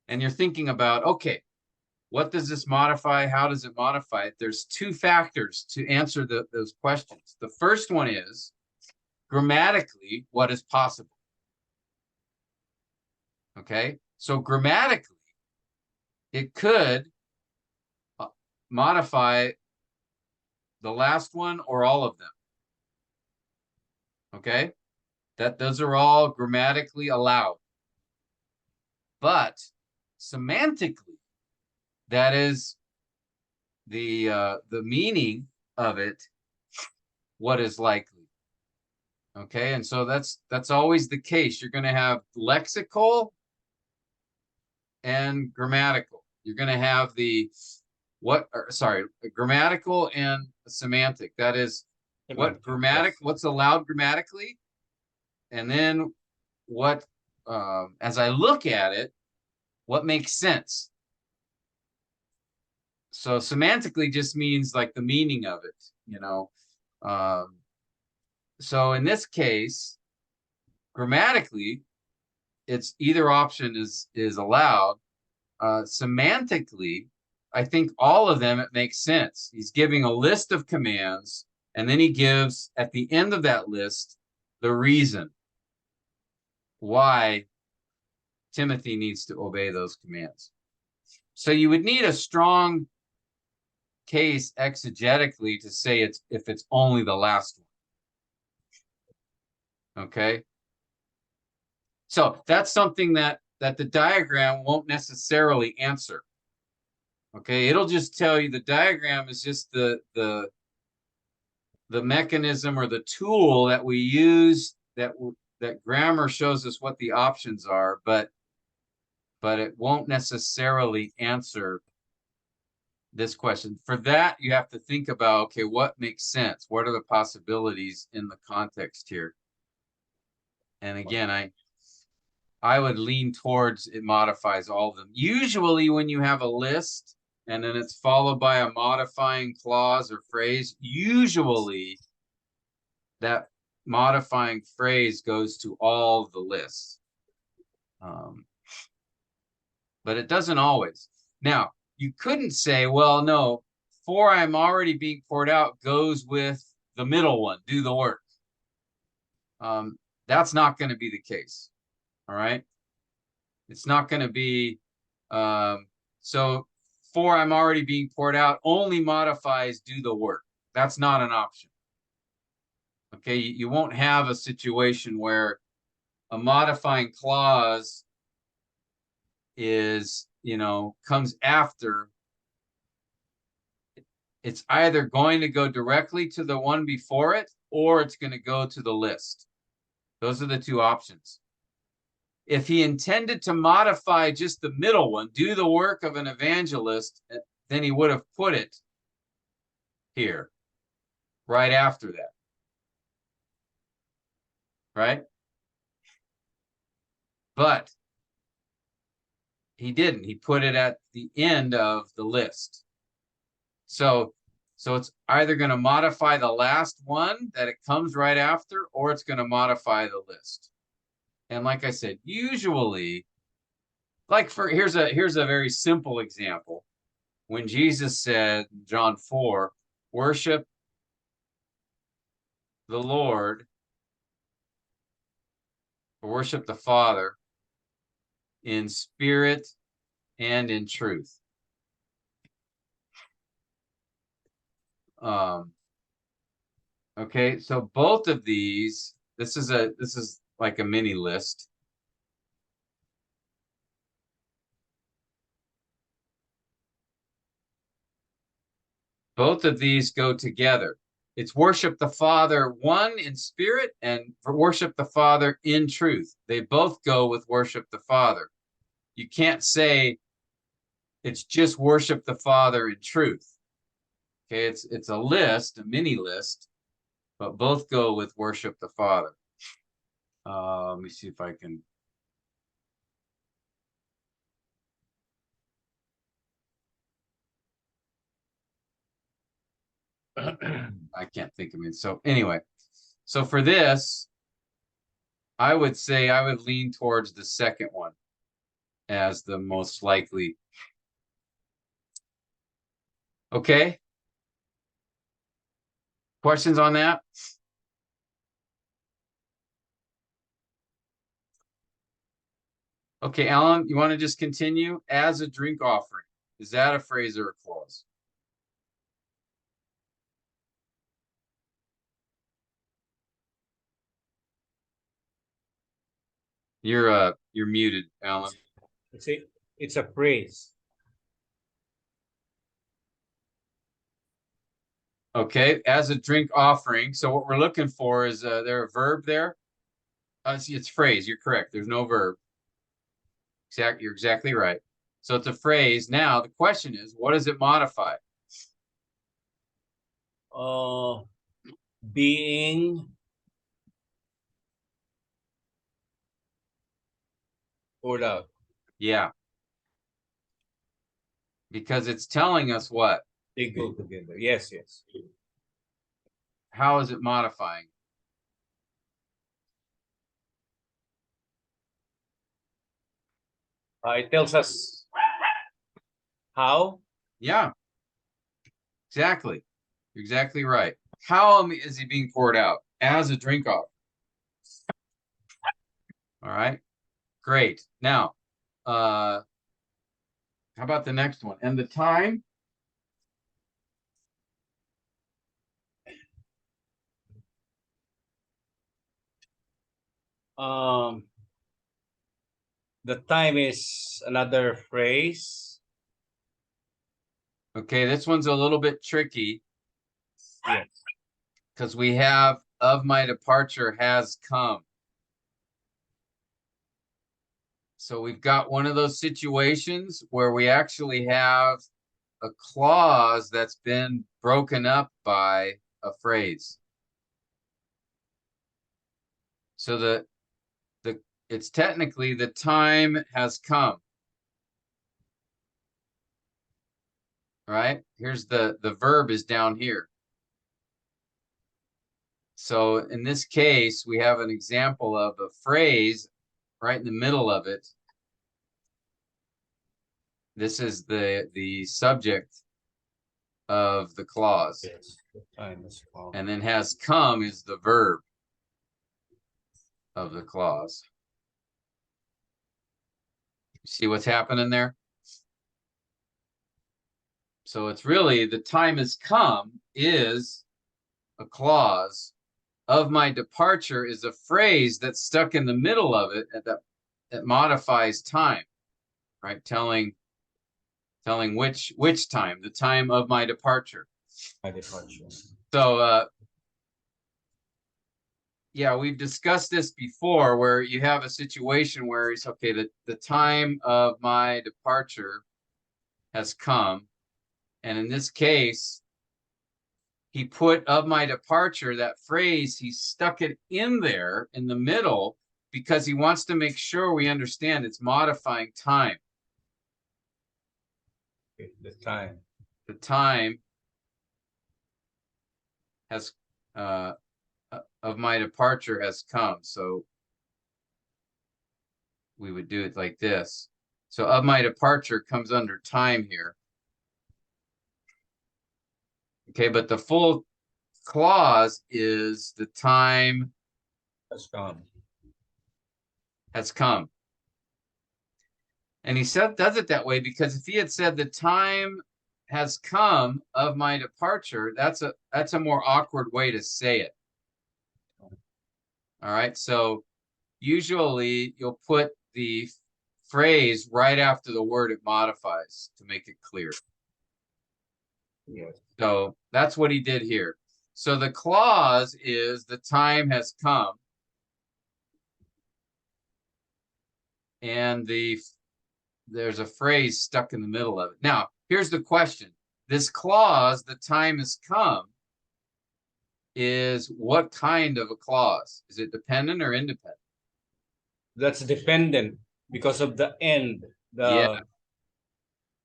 and you're thinking about, okay, what does this modify? How does it modify it? There's two factors to answer those questions. The first one is grammatically, what is possible? Okay, so grammatically, it could modify the last one or all of them. Okay, those are all grammatically allowed. But semantically, that is the meaning of it, what is likely. Okay, and so that's always the case. You're going to have lexical and grammatical. You're going to have the grammatical and semantic. That is what's allowed grammatically, and then what, as I look at it, what makes sense. So semantically just means like the meaning of it, you know. So in this case, grammatically, it's either option is allowed. Semantically, I think all of them, it makes sense. He's giving a list of commands, and then he gives at the end of that list the reason why Timothy needs to obey those commands. So you would need a strong case exegetically to say if it's only the last one. Okay. So that's something that the diagram won't necessarily answer. Okay, it'll just tell you the diagram is just the mechanism or the tool that we use that grammar shows us what the options are, but it won't necessarily answer this question. For that, you have to think about, okay, what makes sense? What are the possibilities in the context here? And again, I would lean towards it modifies all of them. Usually when you have a list and then it's followed by a modifying clause or phrase, usually that modifying phrase goes to all the lists. But it doesn't always. Now, you couldn't say, well, no, for I'm already being poured out goes with the middle one, do the work. That's not going to be the case. All right. It's not going to be, so for I'm already being poured out only modifies do the work. That's not an option. Okay. You won't have a situation where a modifying clause is, comes after. It's either going to go directly to the one before it, or it's going to go to the list. Those are the two options. If he intended to modify just the middle one, do the work of an evangelist, then he would have put it here, right after that. Right? But he didn't. He put it at the end of the list. So it's either going to modify the last one that it comes right after, or it's going to modify the list. And like I said, usually, like here's a very simple example. When Jesus said, John 4, worship the Lord, or worship the Father in spirit and in truth. Okay, so both of these, this is like a mini list. Both of these go together. It's worship the Father one in spirit and worship the Father in truth. They both go with worship the Father. You can't say it's just worship the Father in truth. Okay, it's a list, a mini list, but both go with worship the Father. Let me see if I can. I can't think of it. So anyway, so for this, I would say I would lean towards the second one as the most likely. Okay. Questions on that? Okay, Alan, you want to just continue? As a drink offering. Is that a phrase or a clause? You're muted, Alan. It's a phrase. Okay, as a drink offering. So what we're looking for is there a verb there? It's phrase. You're correct. There's no verb. You're exactly right. So it's a phrase. Now the question is, what does it modify? Being poured out. Yeah. Because it's telling us what? They go together. Yes, yes. How is it modifying? It tells us how. Yeah. Exactly. You're exactly right. How is he being poured out? As a drink offering. All right. Great. Now, how about the next one? And the time? The time is another phrase. Okay, this one's a little bit tricky Yes. because we have of my departure has come. So we've got one of those situations where we actually have a clause that's been broken up by a phrase. So the it's technically the time has come. Right? Here's the verb is down here. So in this case, we have an example of a phrase right in the middle of it. This is the subject of the clause. Yes. The time is come. And then has come is the verb of the clause. See what's happening there? So it's really the time has come is a clause. Of my departure is a phrase that's stuck in the middle of it that modifies time, right? Telling which time, the time of my departure. My departure. So yeah, we've discussed this before where you have a situation where it's okay, the time of my departure has come. And in this case, he put of my departure, that phrase, he stuck it in there in the middle because he wants to make sure we understand it's modifying time. Okay, the time. The time has of my departure has come. So we would do it like this. So of my departure comes under time here. Okay, but the full clause is the time Has come. has come. And he does it that way because if he had said the time has come of my departure, that's a more awkward way to say it. All right, so usually you'll put the phrase right after the word it modifies to make it clear. Yes. So that's what he did here. So the clause is the time has come. And there's a phrase stuck in the middle of it. Now, here's the question. This clause, the time has come, is what kind of a clause? Is it dependent or independent? That's dependent because of the end, the Yeah.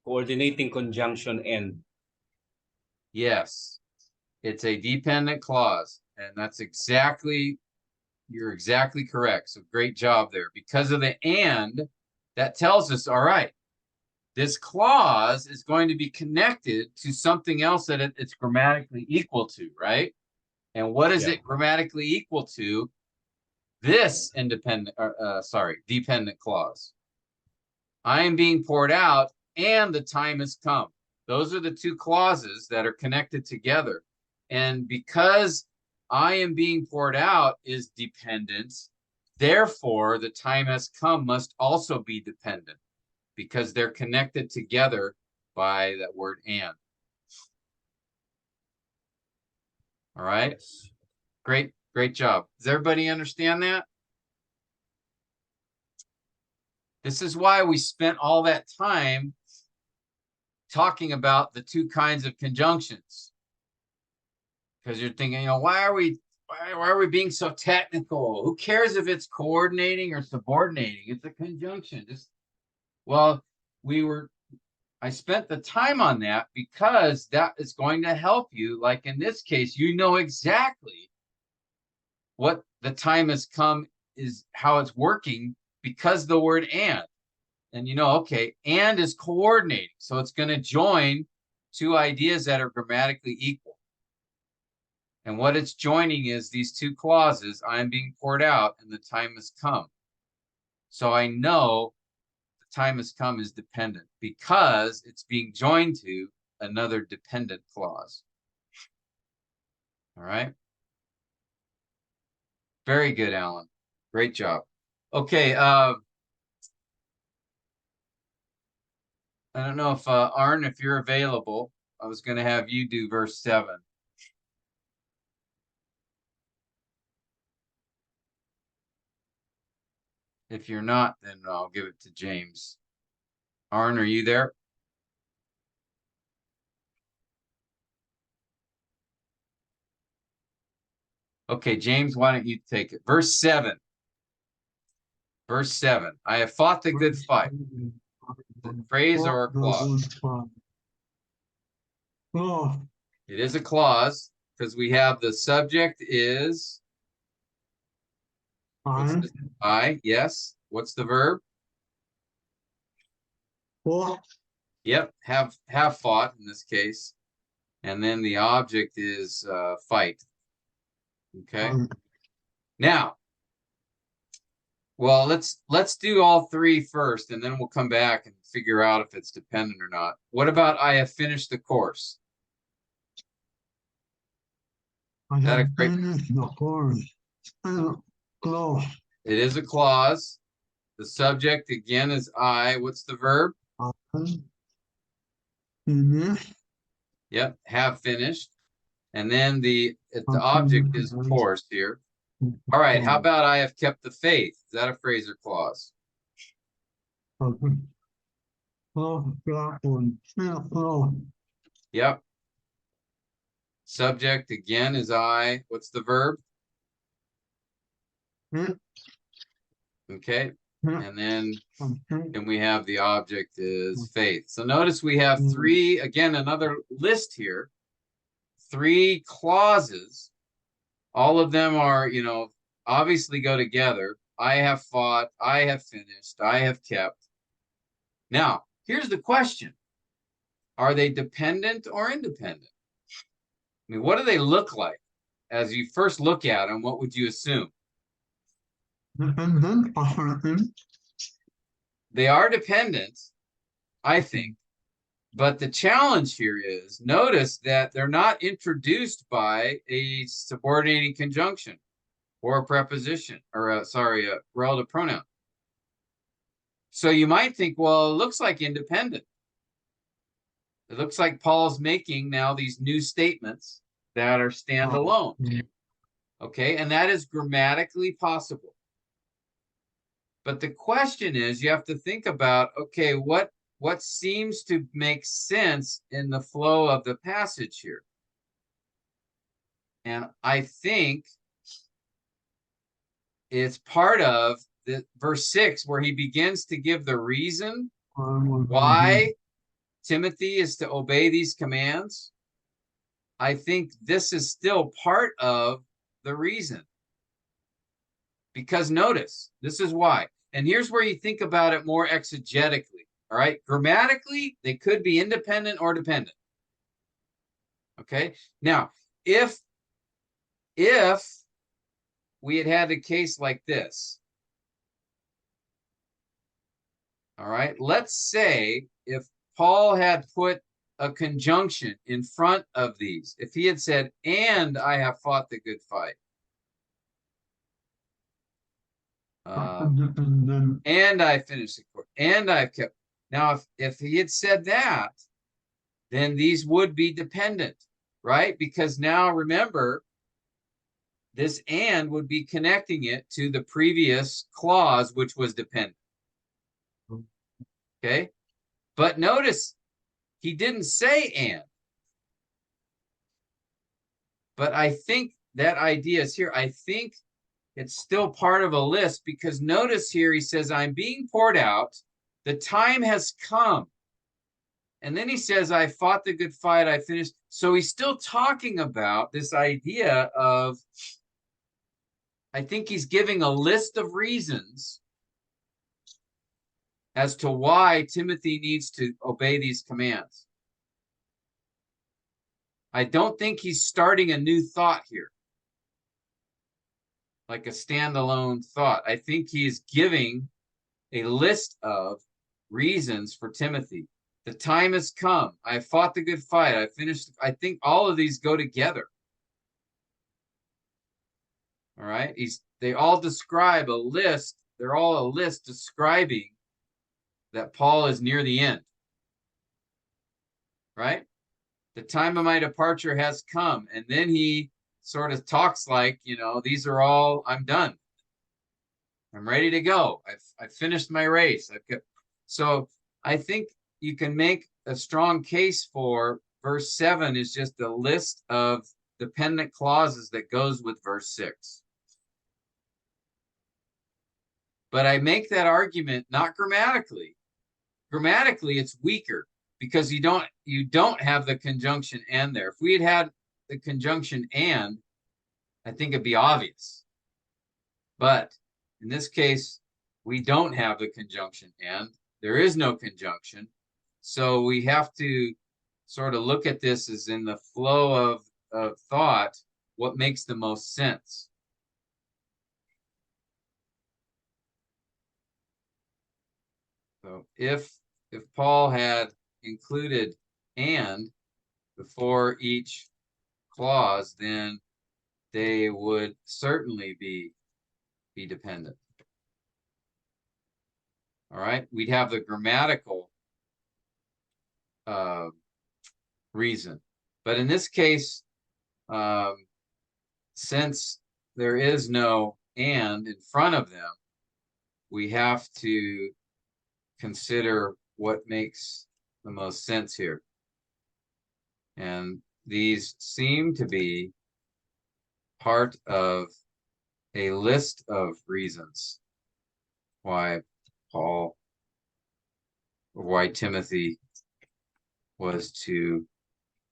coordinating conjunction end. Yes. It's a dependent clause. And that's exactly, you're exactly correct. So great job there. Because of the and, that tells us, all right, this clause is going to be connected to something else that it's grammatically equal to, right? And what is Yeah. it grammatically equal to? This dependent clause. I am being poured out and the time has come. Those are the two clauses that are connected together. And because I am being poured out is dependent, therefore the time has come must also be dependent because they're connected together by that word and. All right. Great job. Does everybody understand that? This is why we spent all that time talking about the two kinds of conjunctions. Because you're thinking, why are we being so technical? Who cares if it's coordinating or subordinating? It's a conjunction. I spent the time on that because that is going to help you. Like in this case, you know exactly what the time has come is, how it's working because the word and okay, and is coordinating. So it's going to join two ideas that are grammatically equal. And what it's joining is these two clauses, I'm being poured out and the time has come. So I know the time has come is dependent because it's being joined to another dependent clause. All right. Very good, Alan. Great job. Okay. I don't know if Arn, if you're available, I was going to have you do verse 7. If you're not, then I'll give it to James. Arn, are you there? Okay, James, why don't you take it? Verse 7. Verse 7. I have fought the good fight. Phrase or a clause? Oh, It is a clause because we have the subject is I, I, yes. What's the verb? what, Yep, have fought in this case. And then the object is fight. Okay. Now, well, let's do all three first, and then we'll come back and figure out if it's dependent or not. What about I have finished the course? I That a have great- finished the course. Close. It is a clause. The subject again is I. What's the verb? I finished. Yep, have finished. And then the object is course here. All right, how about I have kept the faith? Is that a phrase or clause? Yep. Subject again is I. What's the verb? Okay. And then we have the object is faith. So notice we have three, again, another list here. 3 clauses. All of them are, obviously go together. I have fought, I have finished, I have kept. Now, here's the question. Are they dependent or independent? I mean, what do they look like? As you first look at them, what would you assume? They are dependent, I think. But the challenge here is, notice that they're not introduced by a subordinating conjunction or a preposition, or a relative pronoun. So you might think, well, it looks like independent. It looks like Paul's making now these new statements that are standalone. Mm. Okay, and that is grammatically possible. But the question is, you have to think about, okay, what seems to make sense in the flow of the passage here? And I think it's part of the verse 6 where he begins to give the reason why Timothy is to obey these commands. I think this is still part of the reason. Because notice, this is why. And here's where you think about it more exegetically. All right. Grammatically, they could be independent or dependent. Okay. Now, if we had a case like this, all right, let's say if Paul had put a conjunction in front of these, if he had said, and I have fought the good fight. And I finished the course, and I've kept. Now, if he had said that, then these would be dependent, right? Because now remember, this and would be connecting it to the previous clause, which was dependent. Okay, but notice he didn't say and. But I think that idea is here. I think it's still part of a list because notice here he says, I'm being poured out. The time has come. And then he says, I fought the good fight. I finished. So he's still talking about this idea of, I think he's giving a list of reasons as to why Timothy needs to obey these commands. I don't think he's starting a new thought here, like a standalone thought. I think he's giving a list of reasons for Timothy. The time has come. I fought the good fight. I finished. I think all of these go together. All right. They all describe a list. They're all a list describing that Paul is near the end. Right? The time of my departure has come. And then he sort of talks like, these are all, I'm done. I'm ready to go. I've finished my race. So I think you can make a strong case for verse 7 is just a list of dependent clauses that goes with verse 6. But I make that argument not grammatically. Grammatically, it's weaker because you don't have the conjunction and there. If we had the conjunction and, I think it'd be obvious. But in this case, we don't have the conjunction and. There is no conjunction. So we have to sort of look at this as in the flow of thought, what makes the most sense. So if Paul had included and before each clause, then they would certainly be dependent. All right, we'd have the grammatical reason. But in this case, since there is no and in front of them, we have to consider what makes the most sense here. And these seem to be part of a list of reasons why Timothy was to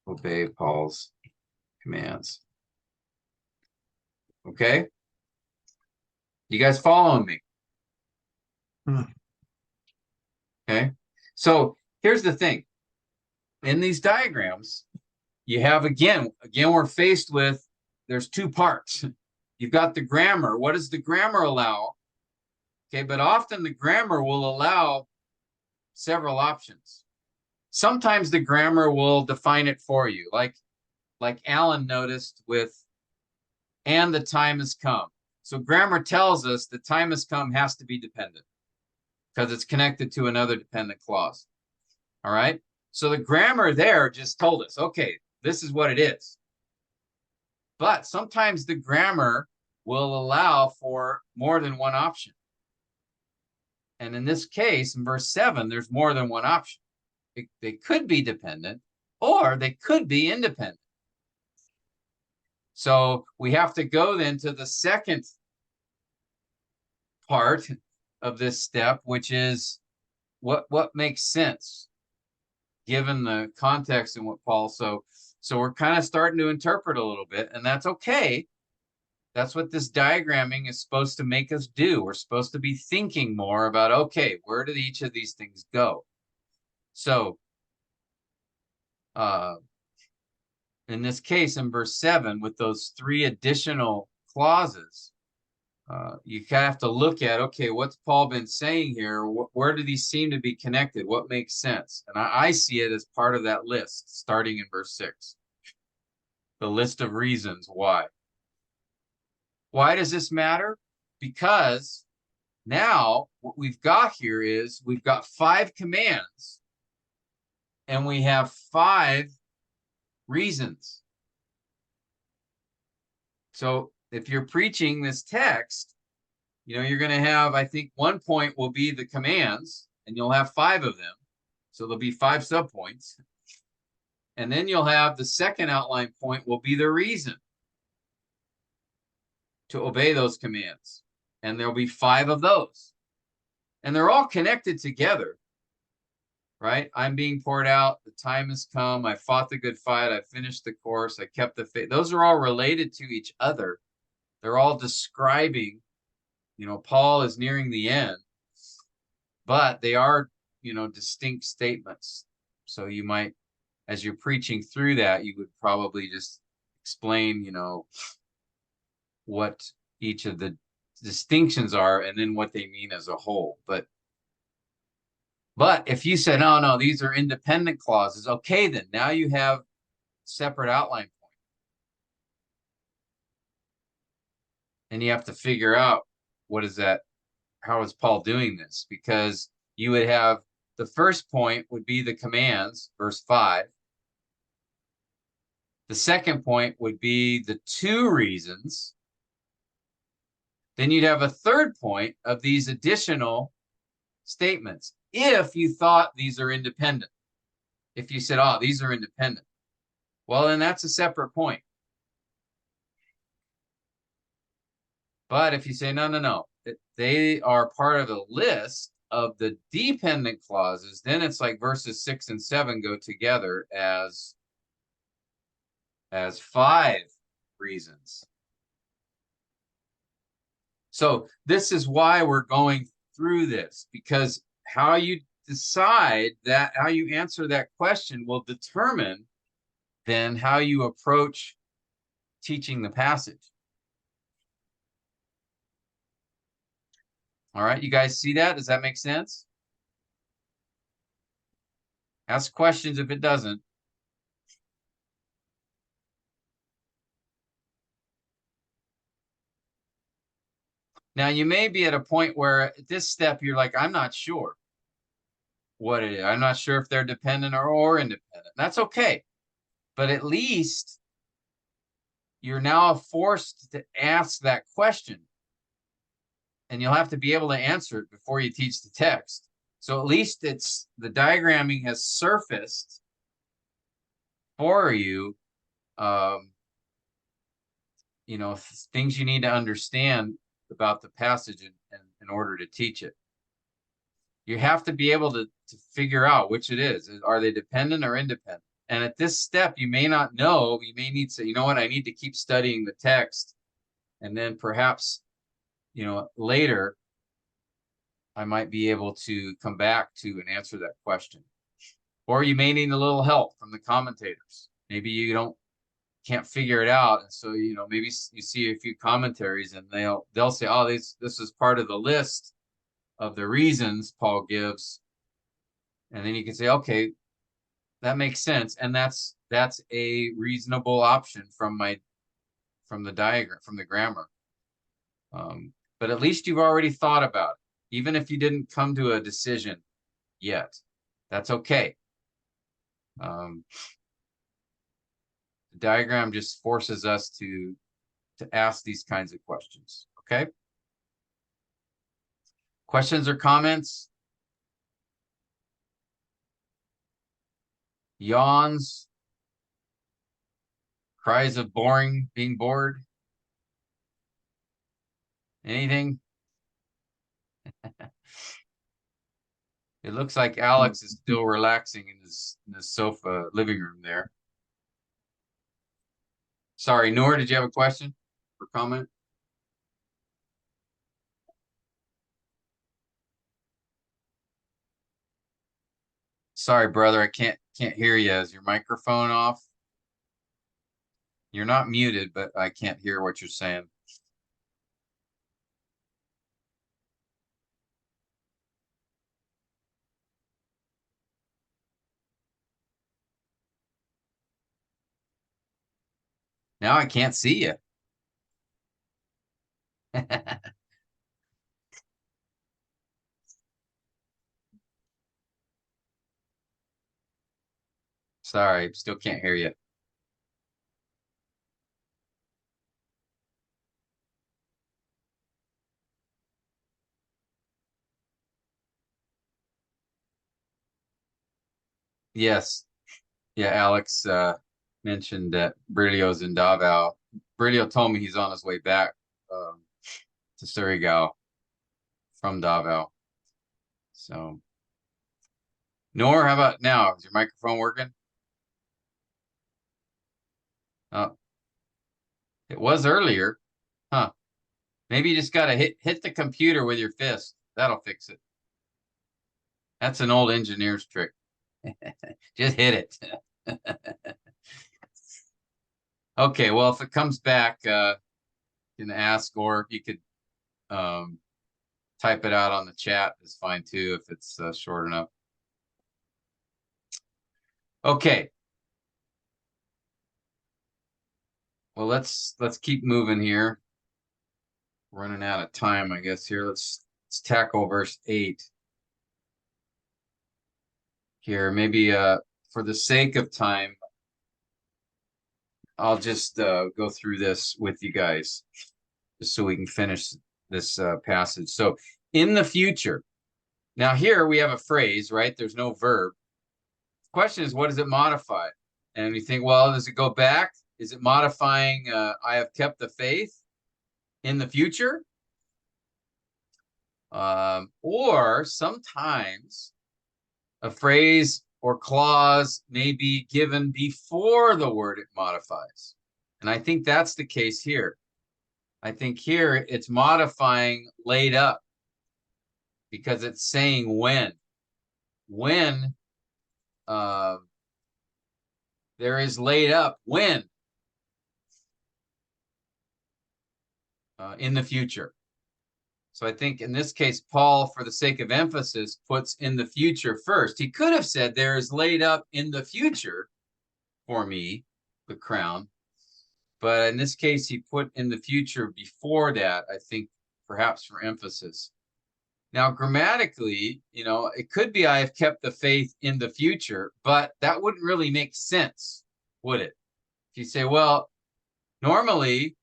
obey Paul's commands. Okay? You guys following me? Okay? So here's the thing. In these diagrams, you have, again, we're faced with, there's two parts. You've got the grammar. What does the grammar allow? Okay, but often the grammar will allow several options. Sometimes the grammar will define it for you, like Alan noticed with, and the time has come. So grammar tells us the time has come has to be dependent because it's connected to another dependent clause. All right. So the grammar there just told us, okay, this is what it is. But sometimes the grammar will allow for more than one option. And in this case, in verse 7, there's more than one option. They could be dependent or they could be independent. So we have to go then to the second part of this step, which is what makes sense given the context and what Paul, so we're kind of starting to interpret a little bit, and that's okay. That's what this diagramming is supposed to make us do. We're supposed to be thinking more about, okay, where did each of these things go? So in this case, in verse 7, with those 3 additional clauses, you kind of have to look at, okay, what's Paul been saying here? Where do these seem to be connected? What makes sense? And I see it as part of that list, starting in verse 6. The list of reasons why. Why does this matter? Because now what we've got here is we've got 5 commands and we have 5 reasons. So if you're preaching this text, you know, you're going to have, I think, one point will be the commands, and you'll have 5 of them. So there'll be 5 subpoints. And then you'll have the second outline point will be the reason to obey those commands. And there'll be 5 of those. And they're all connected together, right? I'm being poured out. The time has come. I fought the good fight. I finished the course. I kept the faith. Those are all related to each other. They're all describing, you know, Paul is nearing the end, but they are, you know, distinct statements. So you might, as you're preaching through that, you would probably just explain, you know, what each of the distinctions are and then what they mean as a whole. But if you said, no, these are independent clauses, okay, then now you have separate outline point. And you have to figure out, what is that? How is Paul doing this? Because you would have the first point would be the commands, verse 5. The second point would be the 2 reasons. Then you'd have a third point of these additional statements. If you thought these are independent, if you said, oh, these are independent, well, then that's a separate point. But if you say, no, they are part of the list of the dependent clauses, then it's like verses 6 and 7 go together as 5 reasons. So this is why we're going through this, because how you decide that, how you answer that question will determine then how you approach teaching the passage. All right, you guys see that? Does that make sense? Ask questions if it doesn't. Now, you may be at a point where at this step, you're like, I'm not sure what it is. I'm not sure if they're dependent or independent. That's okay. But at least you're now forced to ask that question. And you'll have to be able to answer it before you teach the text. So at least it's the diagramming has surfaced for you, you know, things you need to understand about the passage in order to teach it. You have to be able to figure out which it is. Are they dependent or independent? And at this step, you may not know. You may need to, you know what, I need to keep studying the text. And then perhaps, you know, later, I might be able to come back to and answer that question. Or you may need a little help from the commentators. Maybe you can't figure it out, and so, you know, maybe you see a few commentaries and they'll say, oh, this is part of the list of the reasons Paul gives, and then you can say, okay, that makes sense, and that's a reasonable option from the diagram, from the grammar. But at least you've already thought about it, even if you didn't come to a decision yet. That's okay. The diagram just forces us to ask these kinds of questions. Okay. Questions or comments? Yawns? Cries of being bored? Anything? It looks like Alex is still relaxing in his sofa living room there. Sorry, Noor, did you have a question or comment? Sorry, brother, I can't hear you. Is your microphone off? You're not muted, but I can't hear what you're saying. Now I can't see you. Sorry, still can't hear you. Yes. Yeah, Alex mentioned that Brilio's in Davao. Brilio told me he's on his way back to Surigao from Davao. So, Noor, how about now? Is your microphone working? Oh, it was earlier. Huh. Maybe you just gotta hit the computer with your fist. That'll fix it. That's an old engineer's trick. Just hit it. Okay, well, if it comes back, you can ask, or you could type it out on the chat. Is fine too if it's short enough. Okay. Well, let's keep moving here. Running out of time, I guess. Here, let's tackle verse 8. Here, maybe for the sake of time, I'll just go through this with you guys, just so we can finish this passage. So, in the future, now here we have a phrase, right? There's no verb. The question is, what does it modify? And you think, well, does it go back? Is it modifying I have kept the faith in the future? Or sometimes a phrase or clause may be given before the word it modifies. And I think that's the case here. I think here it's modifying laid up because it's saying when. When there is laid up, when in the future. So I think in this case, Paul, for the sake of emphasis, puts in the future first. He could have said there is laid up in the future for me the crown. But in this case, he put in the future before that, I think perhaps for emphasis. Now, grammatically, it could be I have kept the faith in the future, but that wouldn't really make sense, would it? If you say, well, normally,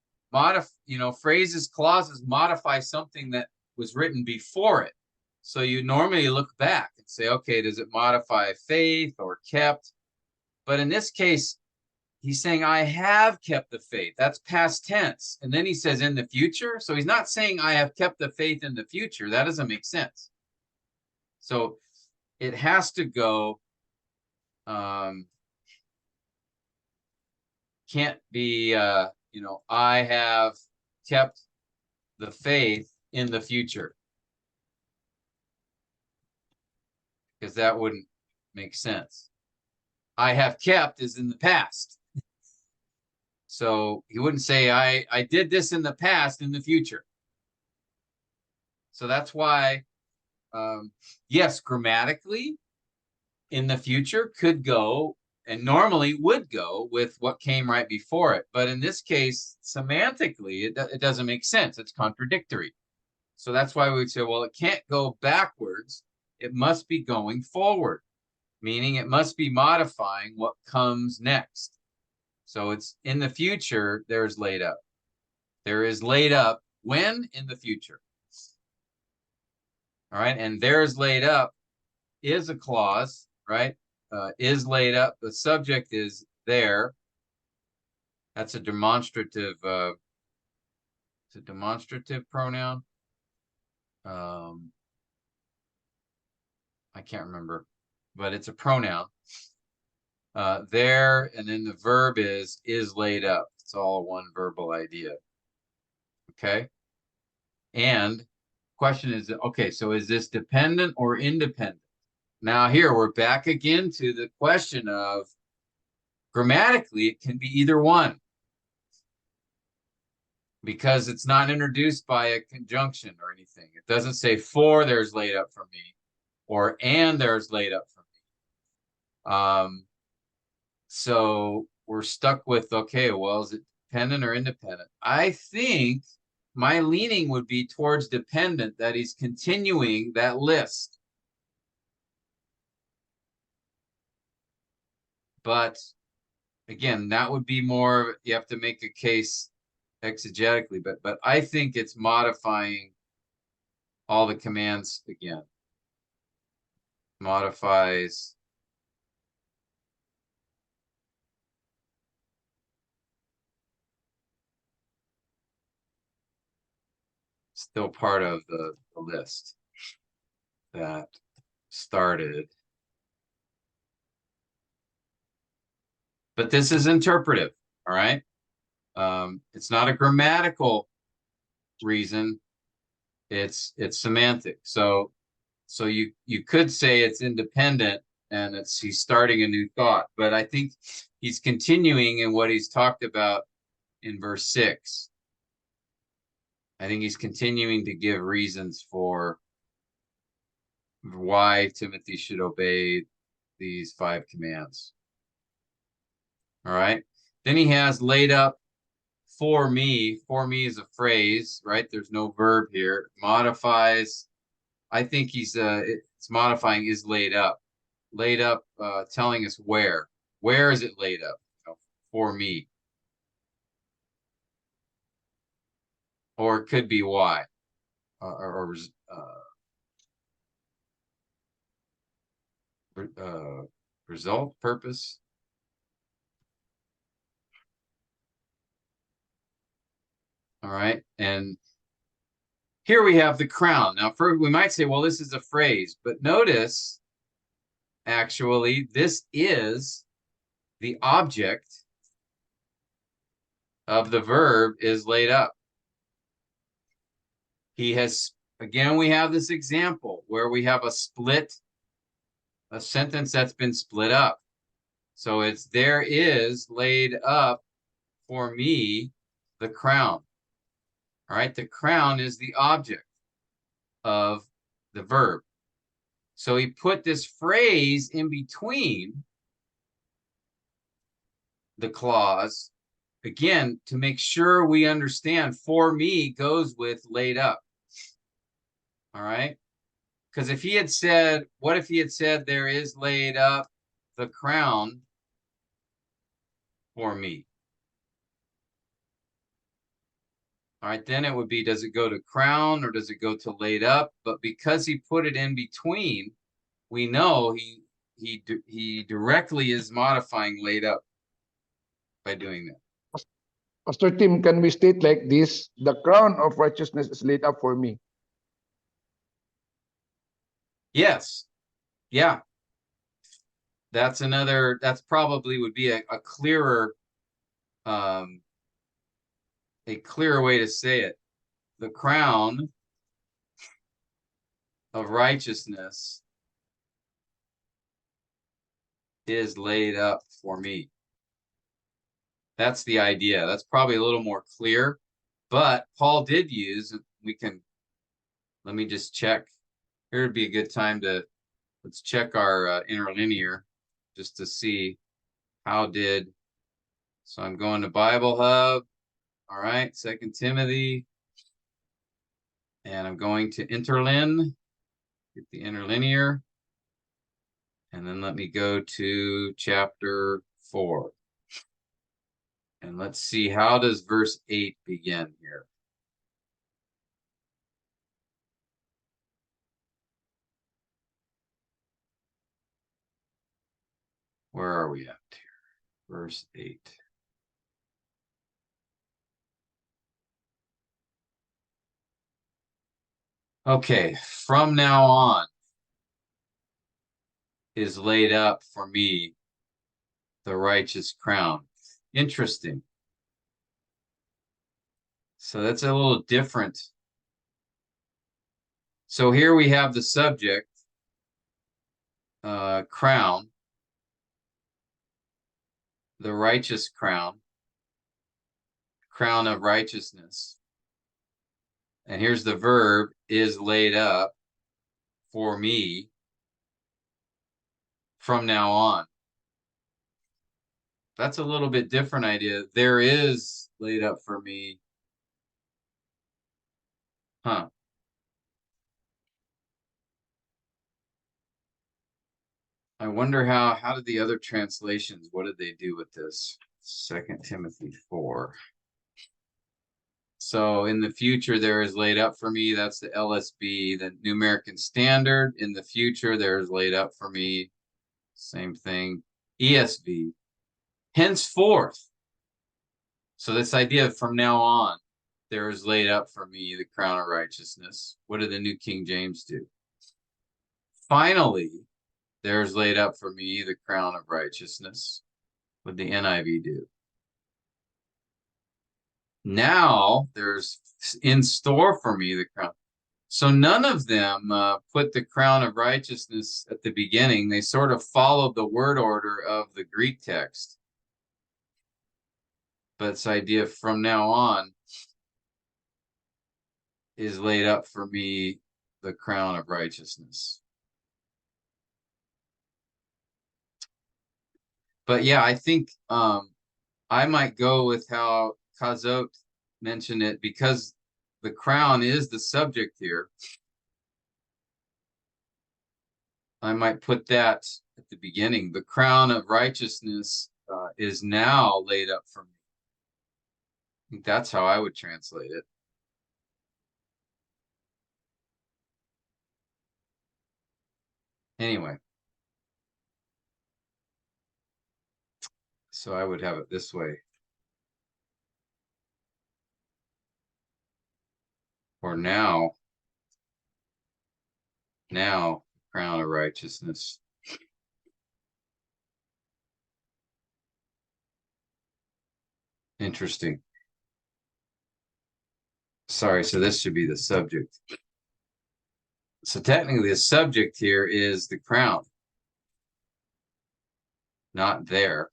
phrases, clauses modify something that was written before it. So you normally look back and say, okay, does it modify faith or kept? But in this case, he's saying, I have kept the faith. That's past tense. And then he says in the future. So he's not saying I have kept the faith in the future. That doesn't make sense. So it has to go, can't be, I have kept the faith in the future. Because that wouldn't make sense. I have kept is in the past. So he wouldn't say I did this in the past in the future. So that's why, yes, grammatically, in the future could go and normally would go with what came right before it. But in this case, semantically, it doesn't make sense. It's contradictory. So that's why we would say, well, it can't go backwards. It must be going forward, meaning it must be modifying what comes next. So it's in the future, there's laid up. There is laid up when? In the future. All right, and there's laid up is a clause, right? Is laid up. The subject is there. That's a demonstrative. It's a demonstrative pronoun. I can't remember, but it's a pronoun. There, and then the verb is laid up. It's all one verbal idea. Okay. And question is, okay, so is this dependent or independent? Now here we're back again to the question of grammatically, it can be either one because it's not introduced by a conjunction or anything. It doesn't say for there's laid up for me or and there's laid up for me. So we're stuck with, okay, well, is it dependent or independent? I think my leaning would be towards dependent, that he's continuing that list. But again, that would be more, you have to make a case exegetically, but I think it's modifying all the commands again. Modifies still part of the list that started. But this is interpretive, all right? It's not a grammatical reason. It's semantic. So you could say it's independent and he's starting a new thought, but I think he's continuing in what he's talked about in verse 6. I think he's continuing to give reasons for why Timothy should obey these 5 commands. All right. Then he has laid up for me. For me is a phrase, right? There's no verb here. Modifies. I think it's modifying is laid up. Laid up, telling us where. Where is it laid up? For me. Or it could be why. Result, purpose. All right, and here we have the crown. Now, we might say, well, this is a phrase, but notice, actually, this is the object of the verb is laid up. He has, again, we have this example where we have a sentence that's been split up. So it's there is laid up for me the crown. All right, the crown is the object of the verb. So he put this phrase in between the clause, again, to make sure we understand for me goes with laid up. All right, because if he had said, what if he had said there is laid up the crown for me? All right, then it would be, does it go to crown or does it go to laid up? But because he put it in between, we know he directly is modifying laid up by doing that. Pastor Tim, can we state like this? The crown of righteousness is laid up for me. Yes. Yeah. That's probably would be a clearer way to say it. The crown of righteousness is laid up for me. That's the idea. That's probably a little more clear, but Paul did use, let me just check. Here would be a good time let's check our interlinear just to see so I'm going to Bible Hub. All right, 2 Timothy. And I'm going to interlin, get the interlinear. And then let me go to chapter 4. And let's see, how does verse 8 begin here? Where are we at here? Verse 8. Okay, from now on is laid up for me the righteous crown. Interesting. So that's a little different. So here we have the subject, crown, the righteous crown, crown of righteousness. And here's the verb, is laid up for me from now on. That's a little bit different idea. There is laid up for me. Huh. I wonder how did the other translations, what did they do with this? 2 Timothy 4. So in the future, there is laid up for me. That's the LSB, the New American Standard. In the future, there is laid up for me. Same thing. ESV. Henceforth. So this idea of from now on, there is laid up for me the crown of righteousness. What did the New King James do? Finally, there is laid up for me the crown of righteousness. What did the NIV do? Now there's in store for me the crown. So none of them put the crown of righteousness at the beginning. They sort of followed the word order of the Greek text. But this idea from now on is laid up for me the crown of righteousness. But yeah, I think I might go with how Kazot mentioned it, because the crown is the subject here. I might put that at the beginning. The crown of righteousness is now laid up for me. I think that's how I would translate it. Anyway, so I would have it this way. Or now, crown of righteousness. Interesting. Sorry, so this should be the subject. So technically the subject here is the crown. Not there.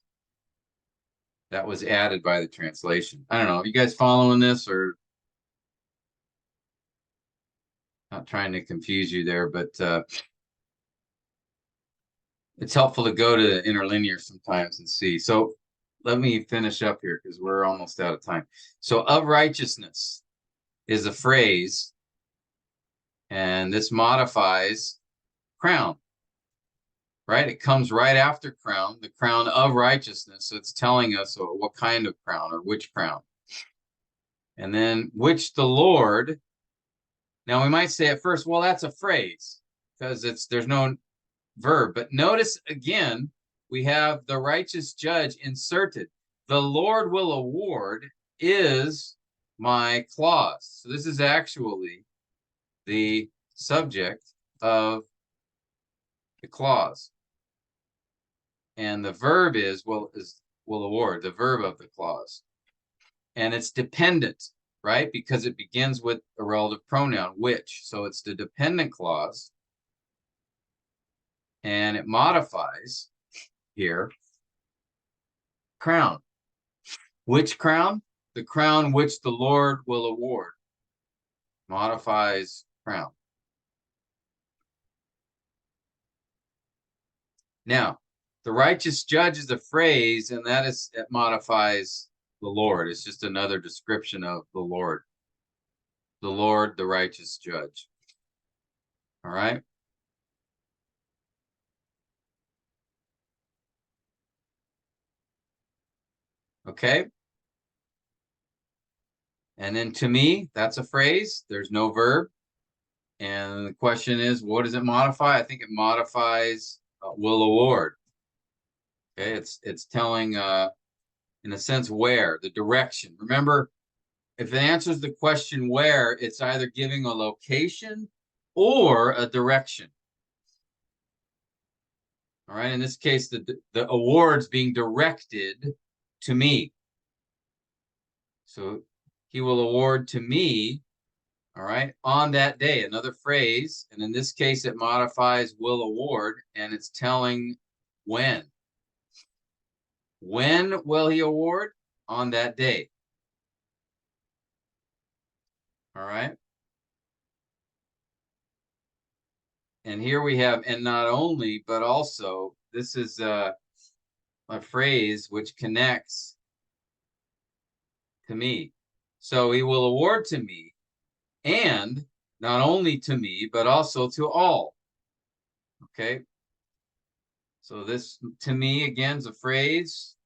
That was added by the translation. I don't know. Are you guys following this, or not trying to confuse you there, but it's helpful to go to interlinear sometimes and see. So let me finish up here because we're almost out of time. So of righteousness is a phrase, and this modifies crown, right? It comes right after crown, the crown of righteousness. So it's telling us what kind of crown or which crown. And then which the Lord. Now we might say at first, well, that's a phrase because there's no verb. But notice again, we have the righteous judge inserted. The Lord will award is my clause. So this is actually the subject of the clause. And the verb will award, the verb of the clause. And it's dependent, right? Because it begins with a relative pronoun, which. So it's the dependent clause. And it modifies here crown. Which crown? The crown which the Lord will award. Modifies crown. Now, the righteous judge is a phrase, and it modifies the Lord. It's just another description of the Lord. The Lord, the righteous judge. All right? Okay? And then to me, that's a phrase. There's no verb. And the question is, what does it modify? I think it modifies will award. Okay, it's telling in a sense where, the direction. Remember, if it answers the question where, it's either giving a location or a direction. All right, in this case, the award's being directed to me. So he will award to me, all right, on that day. Another phrase, and in this case, it modifies will award, and it's telling when. When will he award? On that day. All right. And here we have, and not only, but also, this is a phrase which connects to me. So he will award to me, and not only to me, but also to all. Okay. So this, to me, again, is a phrase,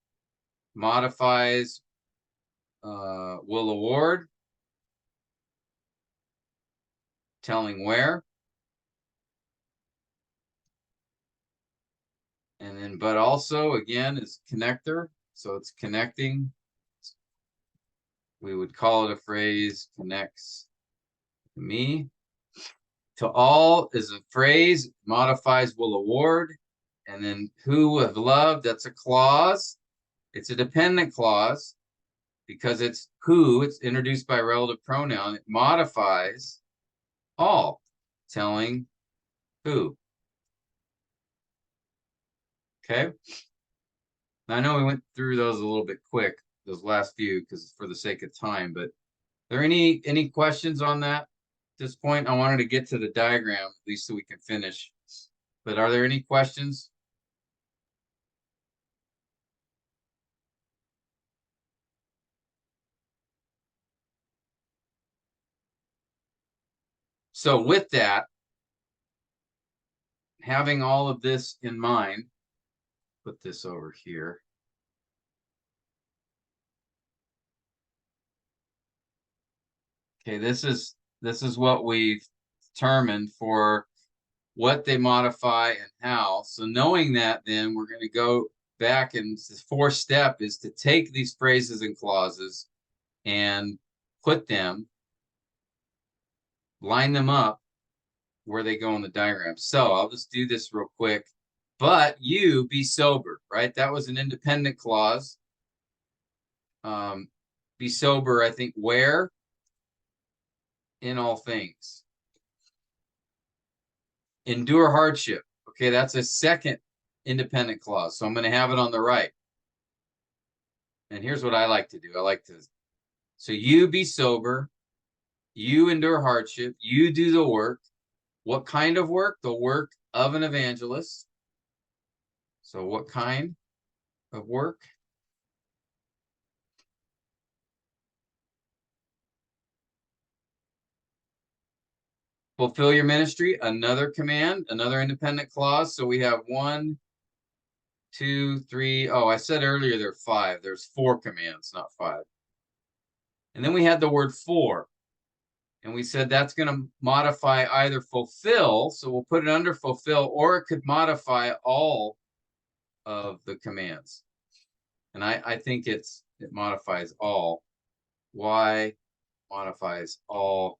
modifies will award, telling where. And then, but also, again, is connector. So it's connecting. We would call it a phrase, connects to me. To all is a phrase, modifies will award. And then who have loved, that's a clause. It's a dependent clause because it's who, it's introduced by relative pronoun. It modifies all, telling who. Okay. Now, I know we went through those a little bit quick, those last few, because for the sake of time, but are there any questions on that at this point? I wanted to get to the diagram, at least so we can finish. But are there any questions? So with that, having all of this in mind, put this over here. Okay, this is what we've determined for what they modify and how. So knowing that, then we're going to go back, and the fourth step is to take these phrases and clauses and put them, line them up where they go in the diagram. So I'll just do this real quick. But you be sober, right? That was an independent clause. Be sober, I think, where? In all things. Endure hardship. Okay, that's a second independent clause. So I'm going to have it on the right. And here's what I like to do. I like to, so you be sober, you endure hardship, you do the work. What kind of work? The work of an evangelist. So what kind of work? Fulfill your ministry, another command, another independent clause. So we have 1, 2, 3. Oh, I said earlier there are 5. There's 4 commands, not 5. And then we had the word for. And we said that's going to modify either fulfill, so we'll put it under fulfill, or it could modify all of the commands. And I think it modifies all. Why modifies all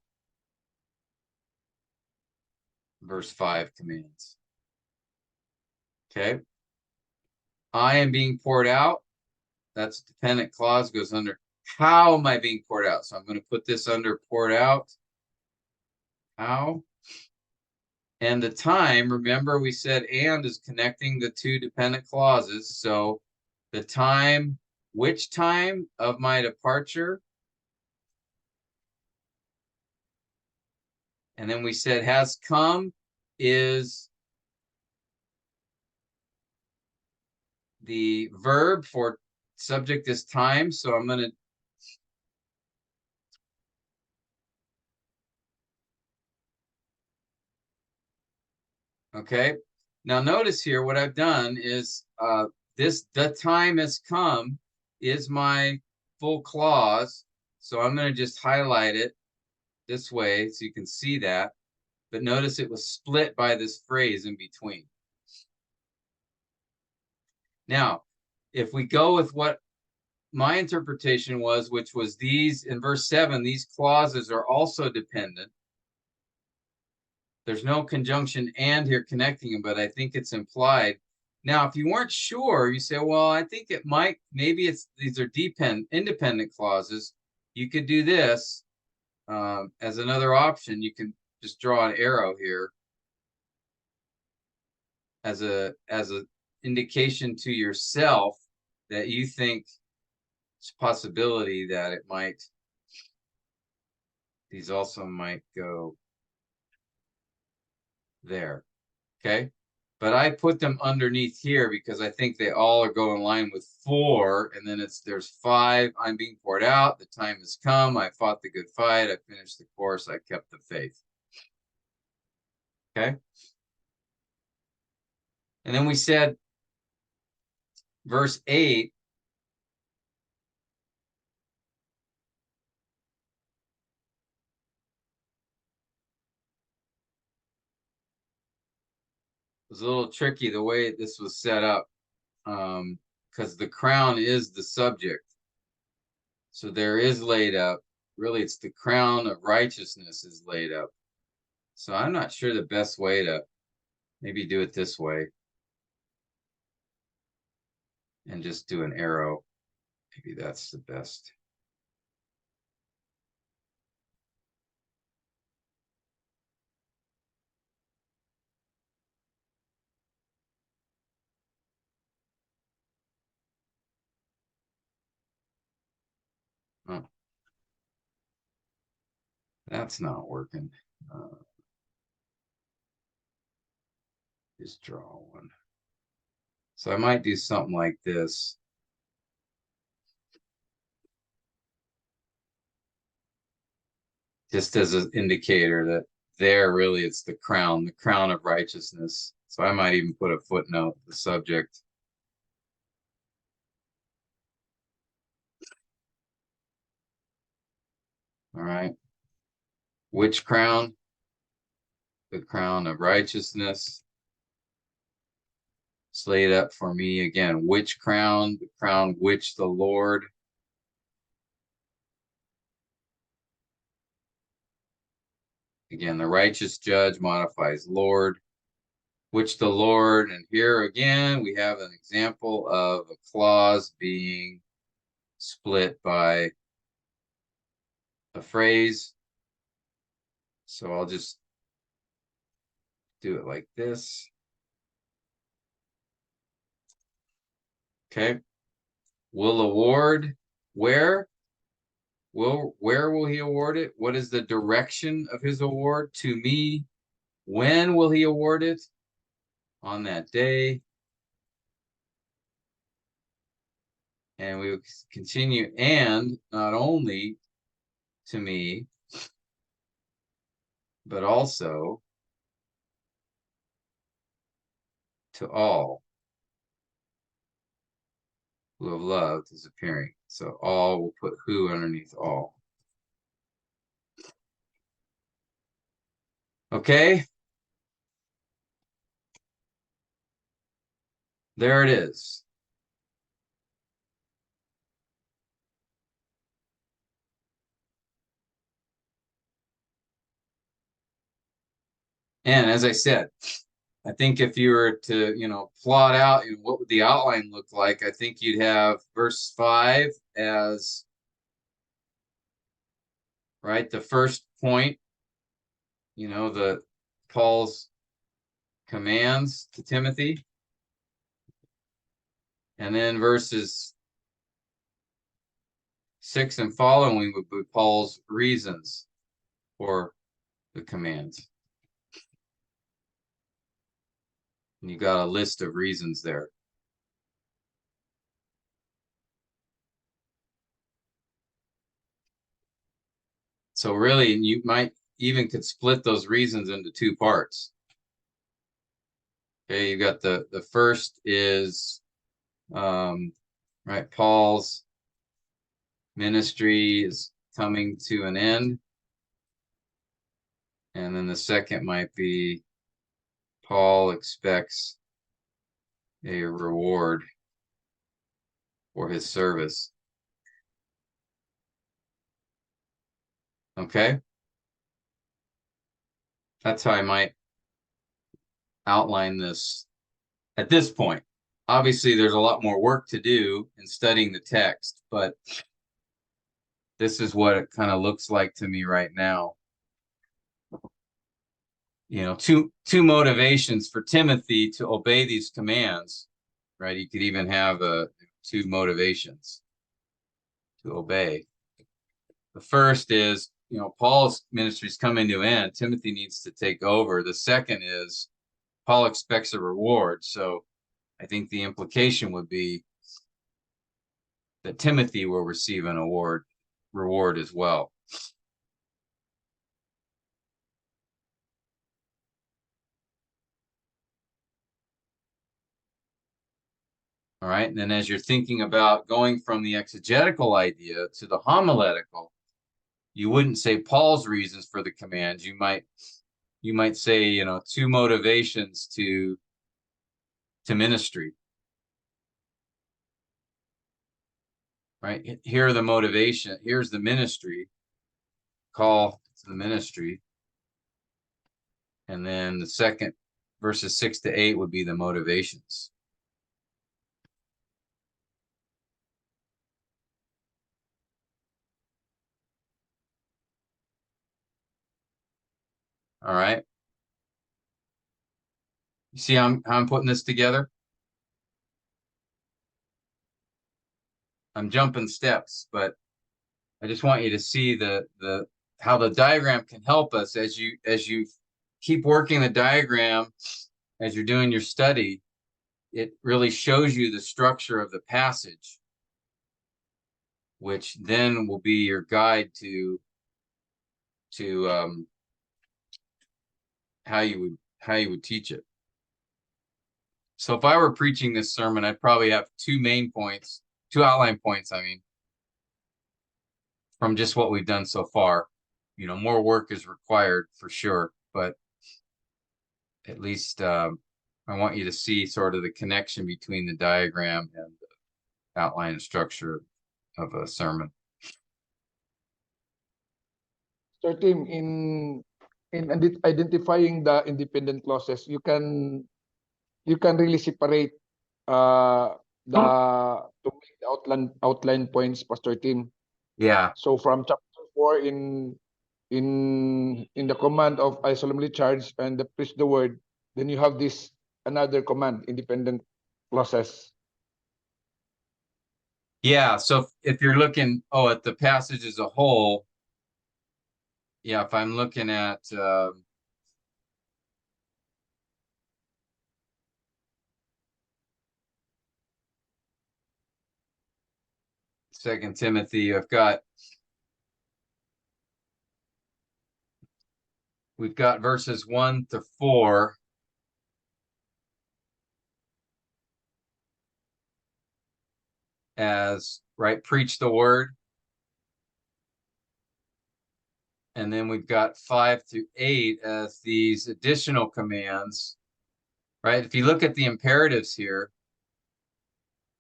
verse 5 commands. Okay. I am being poured out. That's dependent clause, goes under how am I being poured out? So I'm going to put this under poured out. How? And the time, remember we said and is connecting the 2 dependent clauses. So the time, which time of my departure? And then we said has come is the verb for subject is time. So I'm going to okay. Now notice here what I've done is the time has come is my full clause. So I'm going to just highlight it this way so you can see that. But notice it was split by this phrase in between. Now, if we go with what my interpretation was, which was these in verse 7, these clauses are also dependent. There's no conjunction and here connecting them, but I think it's implied. Now, if you weren't sure, you say, well, I think it might, maybe it's these are independent clauses. You could do this as another option. You can just draw an arrow here as a indication to yourself that you think it's a possibility that it might, these also might go there. Okay, but I put them underneath here because I think they all are go in line with 4, and then there's 5. I'm being poured out. The time has come. I fought the good fight. I finished the course. I kept the faith. Okay, and then we said verse 8. Was a little tricky the way this was set up, because the crown is the subject. So there is laid up. Really, it's the crown of righteousness is laid up. So I'm not sure the best way to maybe do it this way and just do an arrow. Maybe that's the best. Oh, that's not working. Just draw one. So I might do something like this. Just as an indicator that there really it's the crown of righteousness. So I might even put a footnote, the subject. All right. Which crown? The crown of righteousness. It's laid up for me again. Which crown? The crown which the Lord. Again, the righteous judge modifies Lord, which the Lord, and here again, we have an example of a clause being split by a phrase. So I'll just do it like this. Okay. Will award where? Where will he award it? What is the direction of his award? To me. When will he award it? On that day. And we will continue, and not only to me, but also to all who have loved his appearing. So all will put who underneath all. Okay. There it is. And as I said, I think if you were to, plot out what would the outline look like, I think you'd have verse 5 as, right, the first point, the Paul's commands to Timothy. And then verses 6 and following would be Paul's reasons for the commands. And you got a list of reasons there. So really, you might even could split those reasons into 2 parts. Okay, you got the first is right, Paul's ministry is coming to an end. And then the second might be Paul expects a reward for his service. Okay? That's how I might outline this at this point. Obviously, there's a lot more work to do in studying the text, but this is what it kind of looks like to me right now. You know, two motivations for Timothy to obey these commands, right? You could even have two motivations to obey. The first is, you know, Paul's ministry is coming to an end. Timothy needs to take over. The second is Paul expects a reward. So I think the implication would be that Timothy will receive an reward as well. All right, and then as you're thinking about going from the exegetical idea to the homiletical, you wouldn't say Paul's reasons for the commands. You might say, you know, two motivations to ministry. Right? Here are the motivation. Here's the ministry. Call to the ministry. And then the second, verses 6 to 8 would be the motivations. All right. You see how I'm putting this together? I'm jumping steps, but I just want you to see how the diagram can help us as you keep working the diagram as you're doing your study. It really shows you the structure of the passage, which then will be your guide to how you would teach it. So if I were preaching this sermon, I'd probably have two outline points, I mean, from just what we've done so far. You know, more work is required for sure, but at least I want you to see sort of the connection between the diagram and the outline and structure of a sermon. So Tim, in identifying the independent clauses, you can really separate the to make the outline points, Pastor Tim. Yeah. So from chapter 4 in the command of I solemnly charge and the preach the word, then you have this another command, independent clauses. Yeah, so if you're looking at the passage as a whole, yeah, if I'm looking at Second Timothy, we've got verses 1 to 4. As right, preach the word. And then we've got 5 through 8 as these additional commands, right? If you look at the imperatives here,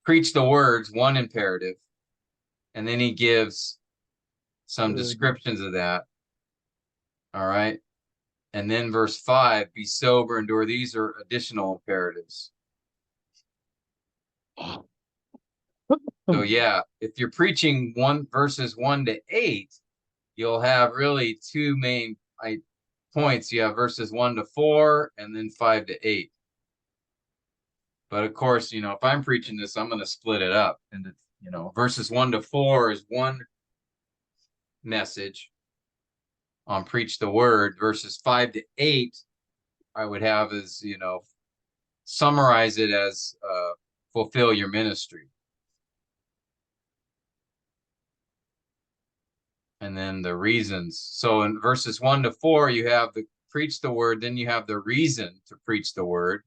preach the words, one imperative, and then he gives some descriptions of that. All right. And then verse 5, be sober, endure. These are additional imperatives. So yeah, if you're preaching verses 1 to 8, you'll have really two main points. You have verses 1 to 4 and then 5 to 8. But of course, you know, if I'm preaching this, I'm going to split it up. And, you know, verses 1 to 4 is one message on preach the word. Verses 5 to 8, I would have as, you know, summarize it as fulfill your ministry. And then the reasons. So in verses 1 to 4, you have the preach the word, then you have the reason to preach the word,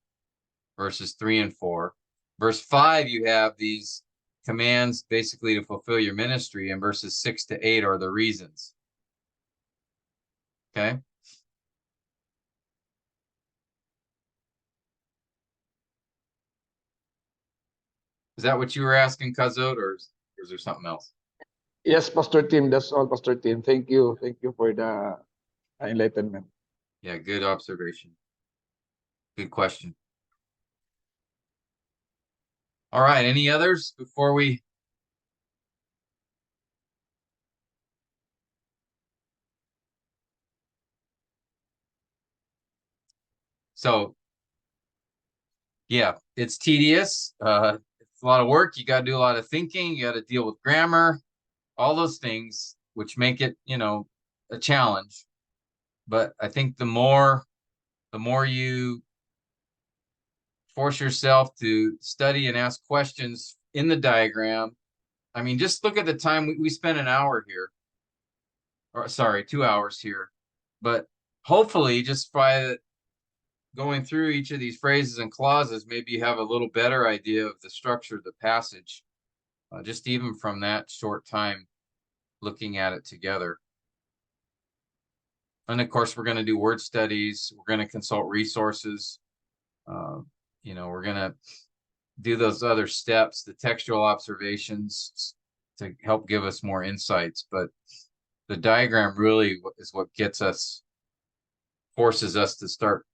verses 3 and 4. Verse 5, you have these commands basically to fulfill your ministry, and verses 6 to 8 are the reasons. Okay. Is that what you were asking, Kazot, or is there something else? Yes, Pastor Tim. That's all, Pastor Tim. Thank you. Thank you for the enlightenment. Yeah, good observation. Good question. All right, any others before we? So, yeah, it's tedious. It's a lot of work. You got to do a lot of thinking. You got to deal with grammar, all those things, which make it, a challenge. But I think the more you force yourself to study and ask questions in the diagram. I mean, just look at the time we spent an hour here, or sorry, 2 hours here. But hopefully, just by going through each of these phrases and clauses, maybe you have a little better idea of the structure of the passage, just even from that short time looking at it together. And of course, we're going to do word studies. We're going to consult resources. We're going to do those other steps, the textual observations, to help give us more insights. But the diagram really is what forces us to start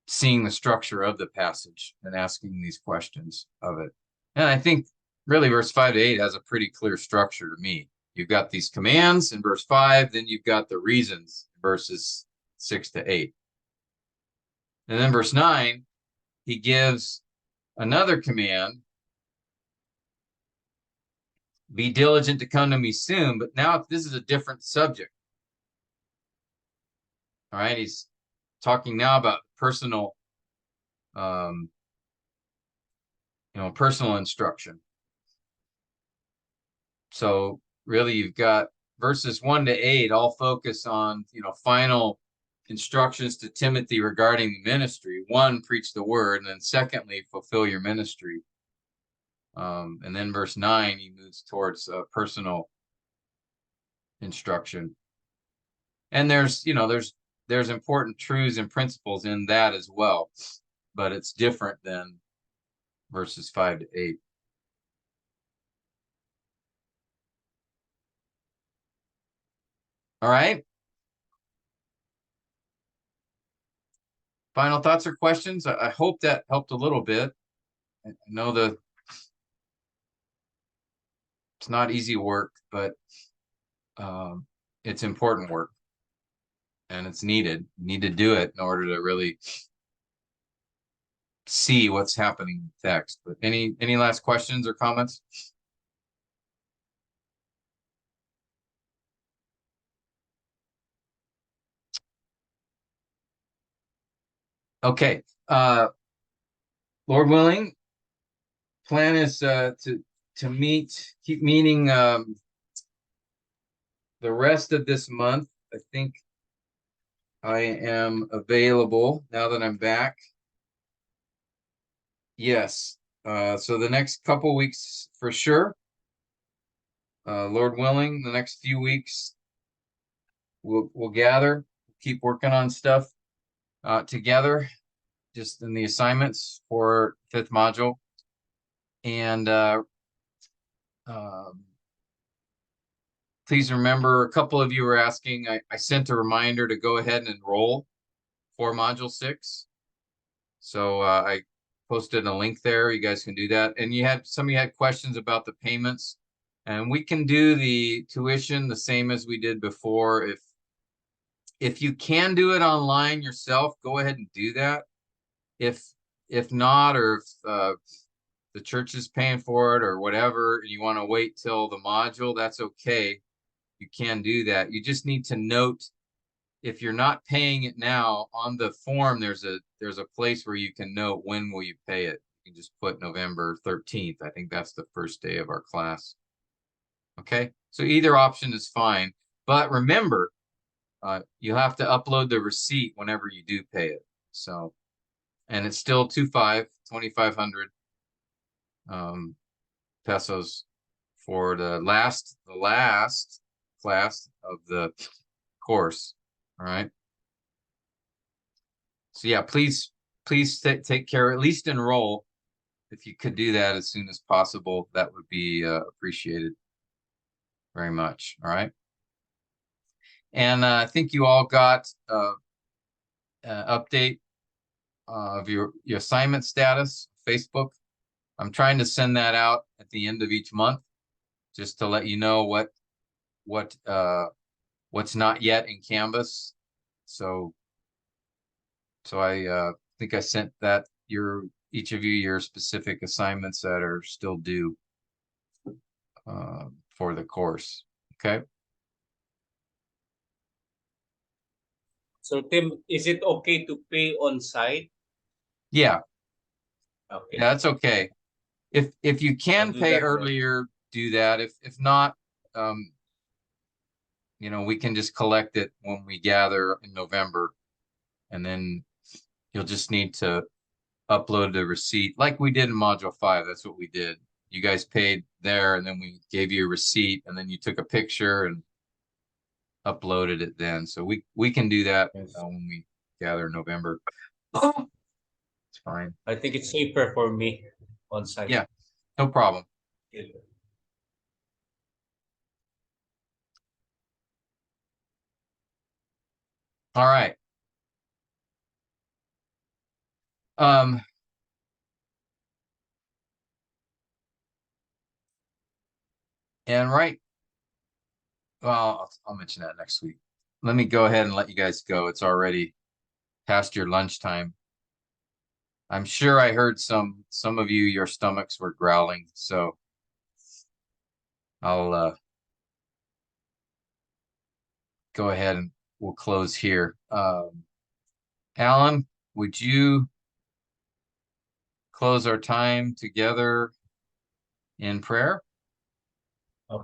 seeing the structure of the passage and asking these questions of it. And I think really verse 5 to 8 has a pretty clear structure to me. You've got these commands in verse 5, then you've got the reasons in verses 6 to 8. And then verse 9, he gives another command: be diligent to come to me soon. But now this is a different subject. All right, he's talking now about personal, personal instruction. So really, you've got verses 1 to 8 all focus on, final instructions to Timothy regarding the ministry. 1, preach the word, and then secondly, fulfill your ministry. And then verse 9, he moves towards personal instruction. And there's important truths and principles in that as well, but it's different than verses 5 to 8. All right. Final thoughts or questions? I hope that helped a little bit. I know it's not easy work, but it's important work, and it's needed. You need to do it in order to really see what's happening in the text. But any last questions or comments? Okay. Lord willing, plan is to keep meeting the rest of this month. I think I am available now that I'm back. Yes. So the next couple weeks for sure. Lord willing, the next few weeks we'll gather, keep working on stuff together, just in the assignments for 5th module. And please remember, a couple of you were asking, I sent a reminder to go ahead and enroll for module 6. So I posted a link there. You guys can do that. And some of you had questions about the payments, and we can do the tuition the same as we did before. If you can do it online yourself, go ahead and do that. If not, or if the church is paying for it or whatever, and you want to wait till the module, that's okay. You can do that. You just need to note, if you're not paying it now, on the form there's a place where you can note when will you pay it. You can just put November 13th. I think that's the first day of our class. Okay, so either option is fine, but remember, you have to upload the receipt whenever you do pay it. So, and it's still $2,500. pesos for the last class of the course. All right. So yeah, please take care, at least enroll. If you could do that as soon as possible, that would be appreciated very much. All right. And I think you all got update of your assignment status, Facebook. I'm trying to send that out at the end of each month, just to let you know what's not yet in Canvas. So I think I sent that each of you your specific assignments that are still due for the course. Okay. So Tim, is it okay to pay on site? Yeah, Okay. that's okay. If you I'll can do pay that then. earlier, do that. If not, we can just collect it when we gather in November, and then you'll just need to upload the receipt like we did in Module 5. That's what we did. You guys paid there, and then we gave you a receipt, and then you took a picture and uploaded it then. So we can do that when we gather in November. It's fine. I think it's safer for me on site. Yeah, no problem. All right. And well, I'll mention that next week. Let me go ahead and let you guys go. It's already past your lunchtime. I'm sure I heard some of you, your stomachs were growling, so I'll go ahead and we'll close here. Alan, would you close our time together in prayer?